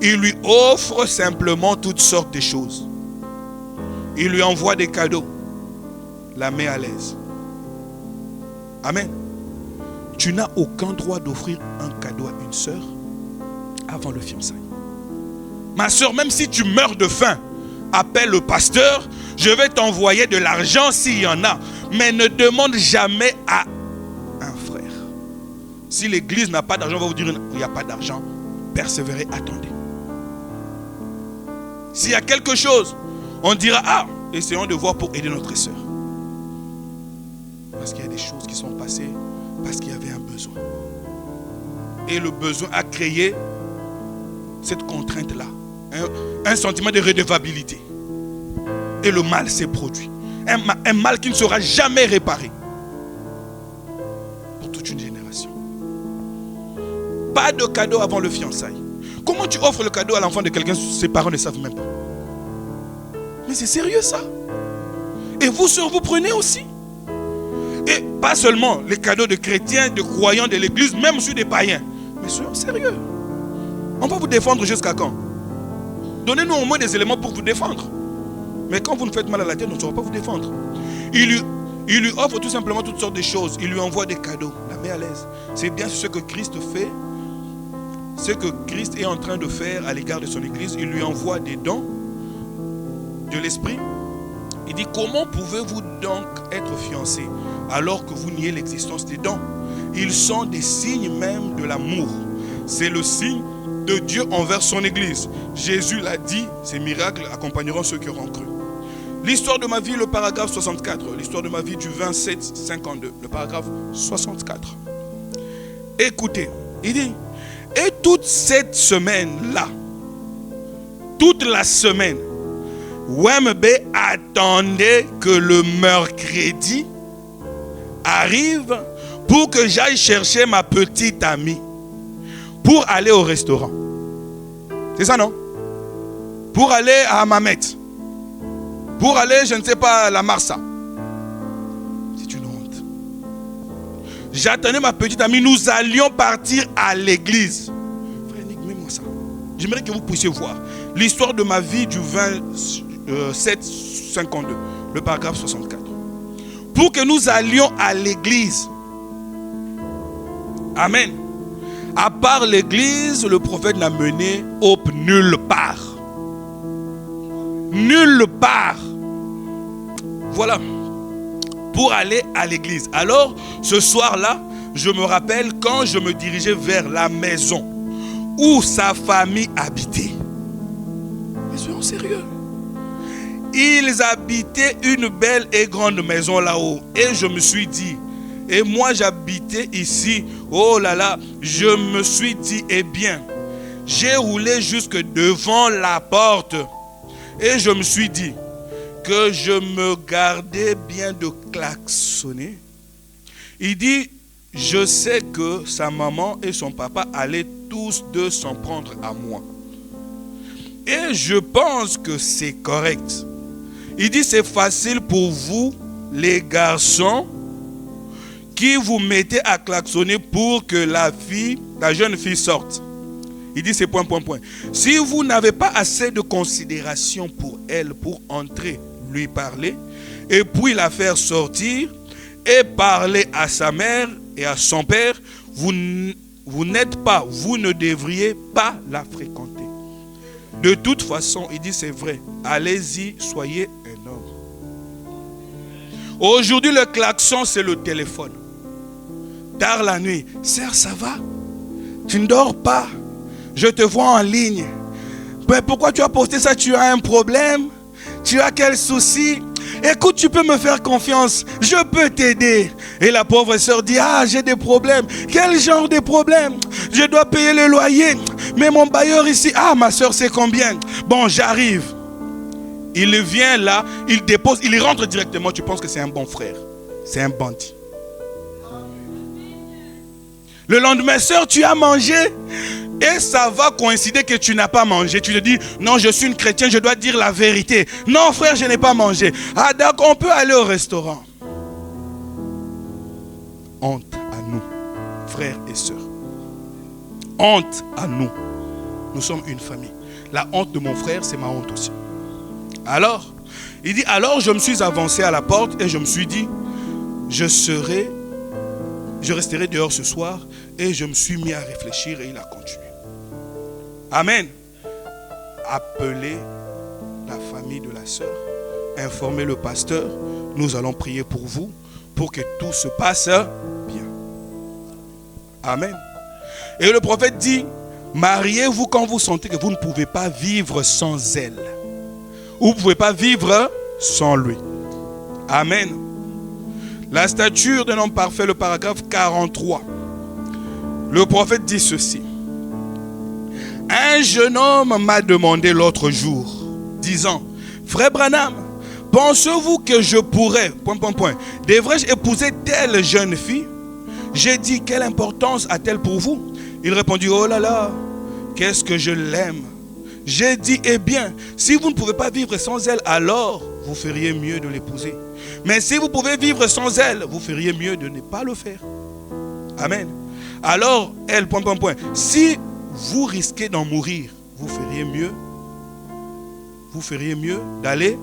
Il lui offre simplement toutes sortes de choses. Il lui envoie des cadeaux. La met à l'aise. Amen. Tu n'as aucun droit d'offrir un cadeau à une sœur avant le fiançailles. Ma sœur, même si tu meurs de faim, appelle le pasteur, je vais t'envoyer de l'argent s'il y en a. Mais ne demande jamais à un frère. Si l'église n'a pas d'argent, on va vous dire, il n'y a pas d'argent. Persévérez, attendez. S'il y a quelque chose, on dira, ah, essayons de voir pour aider notre sœur. Parce qu'il y a des choses qui sont passées, parce qu'il y avait un besoin. Et le besoin a créé cette contrainte-là. Un sentiment de redevabilité. Et le mal s'est produit. Un mal qui ne sera jamais réparé. Pour toute une génération. Pas de cadeau avant le fiançailles. Comment tu offres le cadeau à l'enfant de quelqu'un, ses parents ne savent même pas? Mais c'est sérieux ça. Et vous, sœurs, vous prenez aussi. Et pas seulement les cadeaux de chrétiens, de croyants de l'église, même sur des païens. Mais sœurs, sérieux. On va vous défendre jusqu'à quand? Donnez-nous au moins des éléments pour vous défendre. Mais quand vous nous faites mal à la tête, nous ne saurons pas vous défendre. Il lui offre tout simplement toutes sortes de choses. Il lui envoie des cadeaux. La met à l'aise. C'est bien ce que Christ fait. Ce que Christ est en train de faire à l'égard de son église. Il lui envoie des dons de l'esprit. Il dit, comment pouvez-vous donc être fiancés alors que vous niez l'existence des dons? Ils sont des signes même de l'amour. C'est le signe de Dieu envers son église. Jésus l'a dit, ces miracles accompagneront ceux qui auront cru. L'histoire de ma vie, le paragraphe 64. L'histoire de ma vie du 27-52. Le paragraphe 64. Écoutez, il dit, et toute cette semaine-là, toute la semaine, Wembe attendait que le mercredi arrive pour que j'aille chercher ma petite amie pour aller au restaurant. C'est ça, non? Pour aller à Mamet. Pour aller, je ne sais pas, à la Marsa. C'est une honte. J'attendais ma petite amie, nous allions partir à l'église. Frère Nick, mets-moi ça. J'aimerais que vous puissiez voir l'histoire de ma vie du 27-52, le paragraphe 64. Pour que nous allions à l'église. Amen. À part l'église, le prophète n'a mené Hope nulle part. Nulle part. Voilà. Pour aller à l'église. Alors, ce soir-là, je me rappelle quand je me dirigeais vers la maison où sa famille habitait. Mais soyons sérieux. Ils habitaient une belle et grande maison là-haut. Et je me suis dit, et moi j'habitais ici, oh là là, je me suis dit, eh bien, j'ai roulé jusque devant la porte. Et je me suis dit que je me gardais bien de klaxonner. Il dit, je sais que sa maman et son papa allaient tous deux s'en prendre à moi. Et je pense que c'est correct. Il dit, c'est facile pour vous, les garçons, qui vous mettez à klaxonner pour que la jeune fille sorte. Il dit, c'est point. Si vous n'avez pas assez de considération pour elle, pour entrer, lui parler, et puis la faire sortir, et parler à sa mère et à son père, vous ne devriez pas la fréquenter. De toute façon, il dit, c'est vrai, allez-y, soyez un homme. Aujourd'hui, le klaxon, c'est le téléphone. Tard la nuit, sœur, ça va? Tu ne dors pas? Je te vois en ligne. Mais pourquoi tu as posté ça? Tu as un problème? Tu as quel souci? Écoute, tu peux me faire confiance. Je peux t'aider. Et la pauvre sœur dit, ah, j'ai des problèmes. Quel genre de problème? Je dois payer le loyer. Mais mon bailleur ici, ah, ma sœur, c'est combien? Bon, j'arrive. Il vient là, il dépose, il rentre directement. Tu penses que c'est un bon frère. C'est un bandit. Le lendemain, sœur, tu as mangé? Et ça va coïncider que tu n'as pas mangé. Tu te dis, non, je suis une chrétienne, je dois dire la vérité. Non, frère, je n'ai pas mangé. Ah, d'accord, on peut aller au restaurant. Honte à nous, frères et sœurs. Honte à nous. Nous sommes une famille. La honte de mon frère, c'est ma honte aussi. Alors, il dit, alors je me suis avancé à la porte et je me suis dit, je resterai dehors ce soir. Et je me suis mis à réfléchir et il a continué. Amen. Appelez la famille de la sœur. Informez le pasteur. Nous allons prier pour vous. Pour que tout se passe bien. Amen. Et le prophète dit, mariez-vous quand vous sentez que vous ne pouvez pas vivre sans elle. Ou vous ne pouvez pas vivre sans lui. Amen. La stature d'un homme parfait, le paragraphe 43. Le prophète dit ceci. Un jeune homme m'a demandé l'autre jour, disant, frère Branham, pensez-vous que je pourrais, ... devrais-je épouser telle jeune fille? J'ai dit, quelle importance a-t-elle pour vous? Il répondit, oh là là, qu'est-ce que je l'aime. J'ai dit, eh bien, si vous ne pouvez pas vivre sans elle, alors vous feriez mieux de l'épouser. Mais si vous pouvez vivre sans elle, vous feriez mieux de ne pas le faire. Amen. Alors, elle, si vous risquez d'en mourir, vous feriez mieux d'aller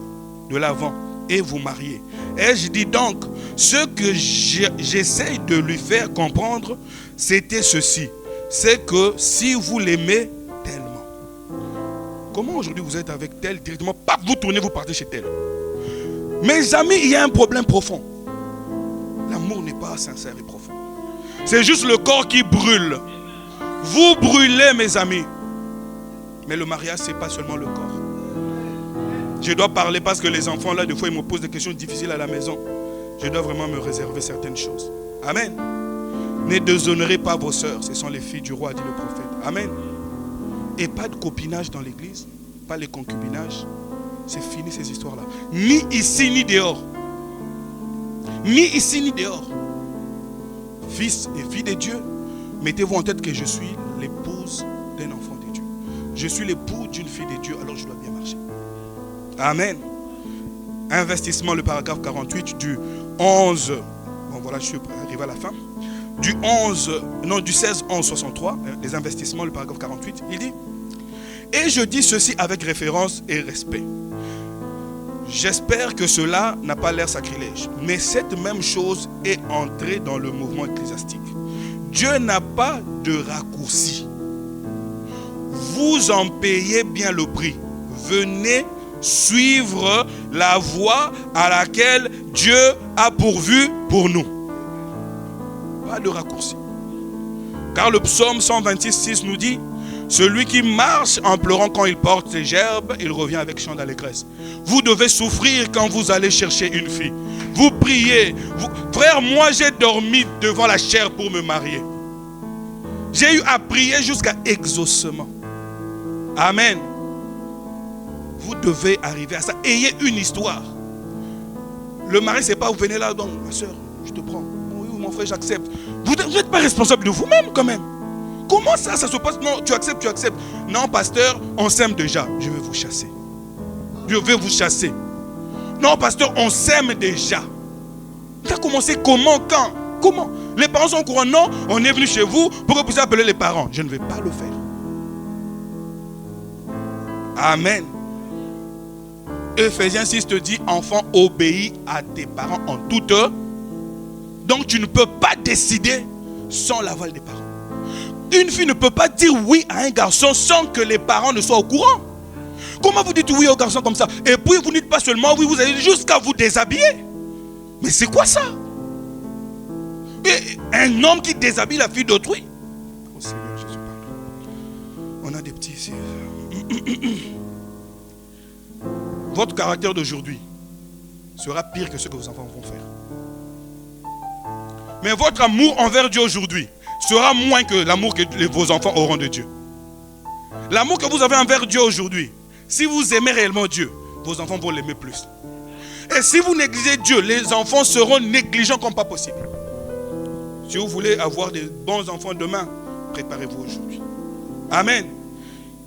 de l'avant et vous marier. Et je dis donc, ce que j'essaie de lui faire comprendre, c'était ceci. C'est que si vous l'aimez tellement. Comment aujourd'hui vous êtes avec tel, directement, paf, vous tournez, vous partez chez tel. Mes amis, il y a un problème profond. L'amour n'est pas sincère et profond. C'est juste le corps qui brûle. Vous brûlez, mes amis. Mais le mariage, ce n'est pas seulement le corps. Je dois parler parce que les enfants, là, des fois, ils me posent des questions difficiles à la maison. Je dois vraiment me réserver certaines choses. Amen. Ne déshonorez pas vos sœurs. Ce sont les filles du roi, dit le prophète. Amen. Et pas de copinage dans l'église. Pas les concubinages. C'est fini ces histoires-là. Ni ici, ni dehors. Ni ici, ni dehors. Fils et filles de Dieu, mettez-vous en tête que je suis l'épouse d'un enfant de Dieu. Je suis l'époux d'une fille de Dieu, alors je dois bien marcher. Amen. Investissement, le paragraphe 48 du 11. Bon voilà, je suis arrivé à la fin. Du 16-11-63, les investissements, le paragraphe 48, il dit: et je dis ceci avec référence et respect. J'espère que cela n'a pas l'air sacrilège, mais cette même chose est entrée dans le mouvement ecclésiastique. Dieu n'a pas de raccourci. Vous en payez bien le prix. Venez suivre la voie à laquelle Dieu a pourvu pour nous. Pas de raccourci. Car le psaume 126,6 nous dit: celui qui marche en pleurant quand il porte ses gerbes, il revient avec chant d'allégresse. Vous devez souffrir quand vous allez chercher une fille. Vous priez. Frère, moi j'ai dormi devant la chair pour me marier. J'ai eu à prier jusqu'à exaucement. Amen. Vous devez arriver à ça. Ayez une histoire. Le mari, c'est pas vous venez là, donc ma soeur, je te prends. Oui, mon frère, j'accepte. Vous n'êtes pas responsable de vous-même quand même. Comment ça se passe? Non, tu acceptes, tu acceptes. Non, pasteur, on s'aime déjà. Je vais vous chasser. Je vais vous chasser. Non, pasteur, on s'aime déjà. Ça a commencé comment, quand? Comment? Les parents sont au courant? Non, on est venu chez vous pour que vous puissiez appeler les parents. Je ne vais pas le faire. Amen. Ephésiens 6 te dit: enfant, obéis à tes parents en toute. Donc tu ne peux pas décider sans l'aval des parents. Une fille ne peut pas dire oui à un garçon sans que les parents ne soient au courant. Comment vous dites oui au garçon comme ça? Et puis vous ne dites pas seulement oui, vous allez jusqu'à vous déshabiller. Mais c'est quoi ça? Et un homme qui déshabille la fille d'autrui. Oh Seigneur Jésus, pardon. On a des petits ici. Votre caractère d'aujourd'hui sera pire que ce que vos enfants vont faire. Mais votre amour envers Dieu aujourd'hui sera moins que l'amour que vos enfants auront de Dieu. L'amour que vous avez envers Dieu aujourd'hui, si vous aimez réellement Dieu, vos enfants vont l'aimer plus. Et si vous négligez Dieu, les enfants seront négligents comme pas possible. Si vous voulez avoir des bons enfants demain, préparez-vous aujourd'hui. Amen.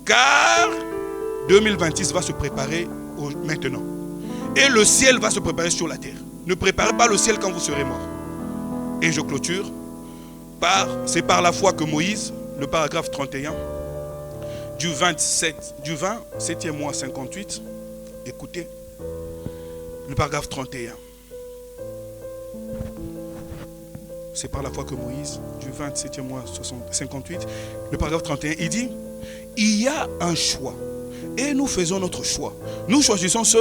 Car 2026 va se préparer maintenant. Et le ciel va se préparer sur la terre. Ne préparez pas le ciel quand vous serez mort. Et je clôture. C'est par la foi que Moïse, le paragraphe 31, du 27e mois 58, écoutez, le paragraphe 31. C'est par la foi que Moïse, du 27e mois 58, le paragraphe 31, il dit: il y a un choix. Et nous faisons notre choix. Nous choisissons ce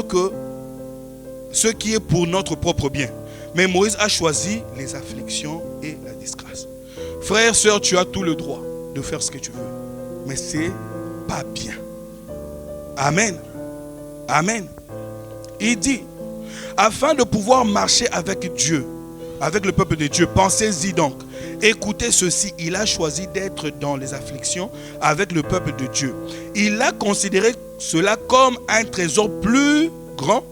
qui est pour notre propre bien. Mais Moïse a choisi les afflictions et la disgrâce. Frère, sœur, tu as tout le droit de faire ce que tu veux. Mais c'est pas bien. Amen. Amen. Il dit: afin de pouvoir marcher avec Dieu, avec le peuple de Dieu, pensez-y donc. Écoutez ceci, il a choisi d'être dans les afflictions avec le peuple de Dieu. Il a considéré cela comme un trésor plus grand,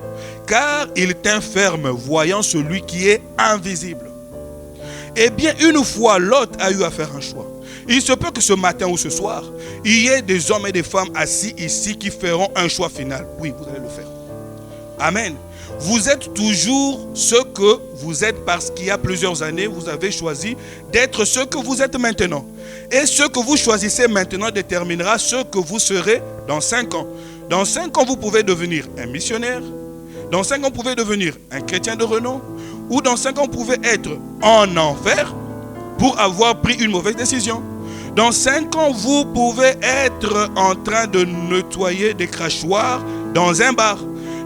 car il tint ferme, voyant celui qui est invisible. Eh bien, une fois, Lot a eu à faire un choix. Il se peut que ce matin ou ce soir, il y ait des hommes et des femmes assis ici qui feront un choix final. Oui, vous allez le faire. Amen. Vous êtes toujours ce que vous êtes parce qu'il y a plusieurs années, vous avez choisi d'être ce que vous êtes maintenant. Et ce que vous choisissez maintenant déterminera ce que vous serez dans 5 ans. Dans 5 ans, vous pouvez devenir un missionnaire. Dans 5 ans, vous pouvez devenir un chrétien de renom. Ou dans 5 ans, vous pouvez être en enfer pour avoir pris une mauvaise décision. Dans 5 ans, vous pouvez être en train de nettoyer des crachoirs dans un bar.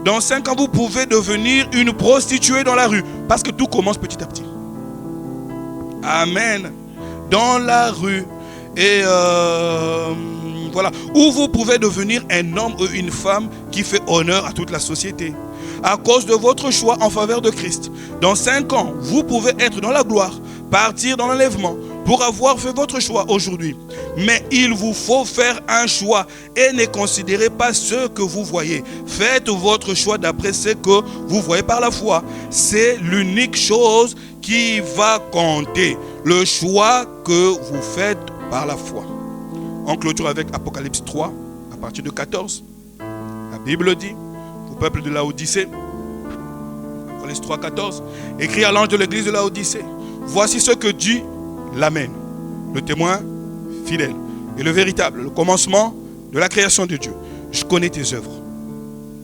Dans 5 ans, vous pouvez devenir une prostituée dans la rue. Parce que tout commence petit à petit. Amen. Dans la rue. Et voilà. Ou vous pouvez devenir un homme ou une femme qui fait honneur à toute la société. À cause de votre choix en faveur de Christ. Dans 5 ans, vous pouvez être dans la gloire. Partir dans l'enlèvement. Pour avoir fait votre choix aujourd'hui. Mais il vous faut faire un choix et ne considérez pas ce que vous voyez. Faites votre choix d'après ce que vous voyez par la foi. C'est l'unique chose qui va compter. Le choix que vous faites par la foi. On clôture avec Apocalypse 3, à partir de 14. La Bible dit, au peuple de Laodicée, Apocalypse 3, 14, écrit à l'ange de l'église de Laodicée, voici ce que dit l'Amen, le témoin fidèle et le véritable, le commencement de la création de Dieu. Je connais tes œuvres.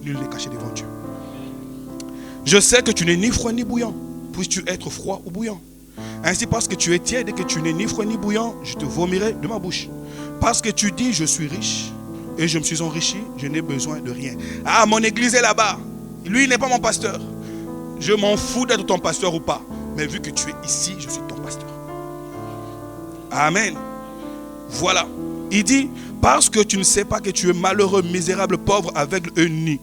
Nul n'est caché devant Dieu. Je sais que tu n'es ni froid ni bouillant. Puisses-tu être froid ou bouillant? Ainsi, parce que tu es tiède et que tu n'es ni froid ni bouillant, je te vomirai de ma bouche. Parce que tu dis, je suis riche et je me suis enrichi, je n'ai besoin de rien. Ah, mon église est là-bas. Lui, il n'est pas mon pasteur. Je m'en fous d'être ton pasteur ou pas. Mais vu que tu es ici, je suis ton pasteur. Amen. Voilà. Il dit, parce que tu ne sais pas que tu es malheureux, misérable, pauvre, aveugle et nu.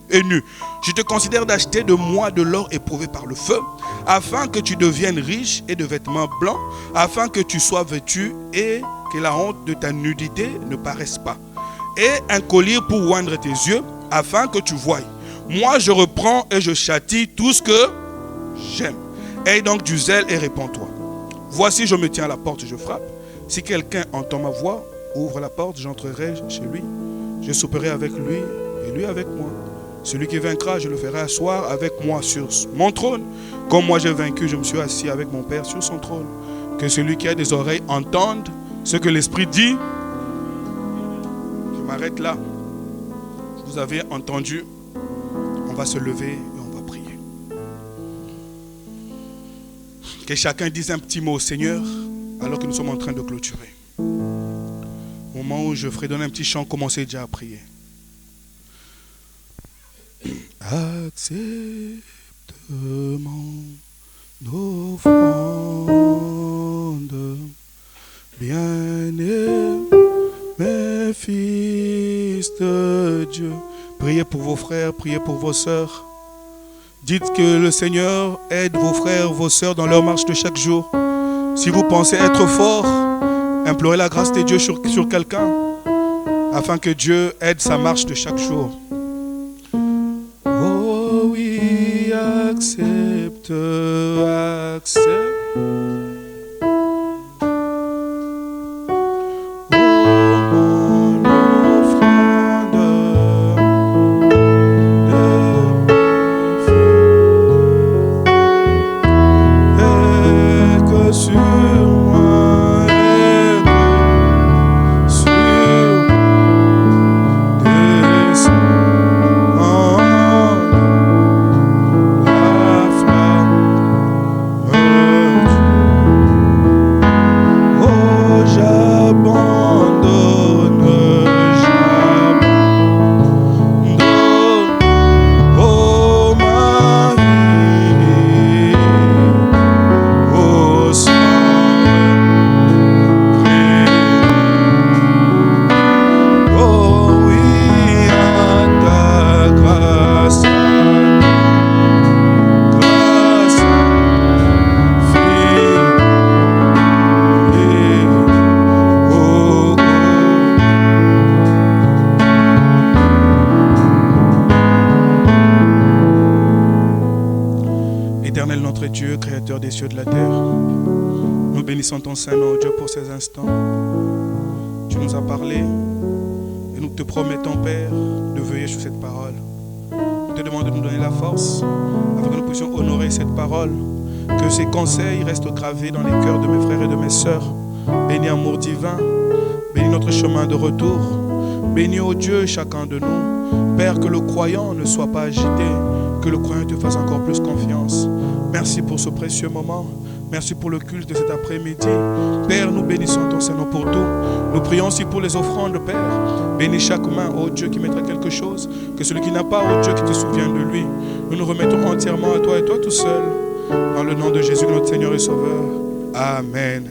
Je te considère d'acheter de moi de l'or éprouvé par le feu, afin que tu deviennes riche et de vêtements blancs, afin que tu sois vêtu et que la honte de ta nudité ne paraisse pas. Et un collier pour oindre tes yeux, afin que tu voies. Moi, je reprends et je châtie tout ce que j'aime. Aie donc du zèle et répands-toi. Voici, je me tiens à la porte et je frappe. Si quelqu'un entend ma voix, ouvre la porte, j'entrerai chez lui. Je souperai avec lui et lui avec moi. Celui qui vaincra, je le ferai asseoir avec moi sur mon trône. Comme moi j'ai vaincu, je me suis assis avec mon Père sur son trône. Que celui qui a des oreilles entende ce que l'Esprit dit. Je m'arrête là. Vous avez entendu. On va se lever et on va prier. Que chacun dise un petit mot au Seigneur alors que nous sommes en train de clôturer. Au moment où je fredonne un petit chant, commencez déjà à prier. Accepte mon offrande, bien-aimés fils de Dieu. Priez pour vos frères, priez pour vos sœurs. Dites que le Seigneur aide vos frères, vos sœurs dans leur marche de chaque jour. Si vous pensez être fort, implorez la grâce de Dieu sur quelqu'un, afin que Dieu aide sa marche de chaque jour. Oh oui, accepte. Des cieux, de la terre. Nous bénissons ton Saint-Nom, Dieu, pour ces instants. tu nous as parlé. Et nous te promettons, Père, de veiller sur cette parole. Nous te demandons de nous donner la force afin que nous puissions honorer cette parole. Que ces conseils restent gravés dans les cœurs de mes frères et de mes sœurs. Bénis amour divin. Bénis notre chemin de retour. Bénis, ô Dieu, chacun de nous. Père, que le croyant ne soit pas agité. Que le croyant te fasse encore plus confiance. Merci pour ce précieux moment. Merci pour le culte de cet après-midi. Père, nous bénissons ton Seigneur pour tout. Nous prions aussi pour les offrandes, Père. Bénis chaque main, ô Dieu, qui mettra quelque chose. Que celui qui n'a pas, ô Dieu, qui te souvienne de lui. Nous nous remettons entièrement à toi et toi tout seul. Dans le nom de Jésus, notre Seigneur et Sauveur. Amen.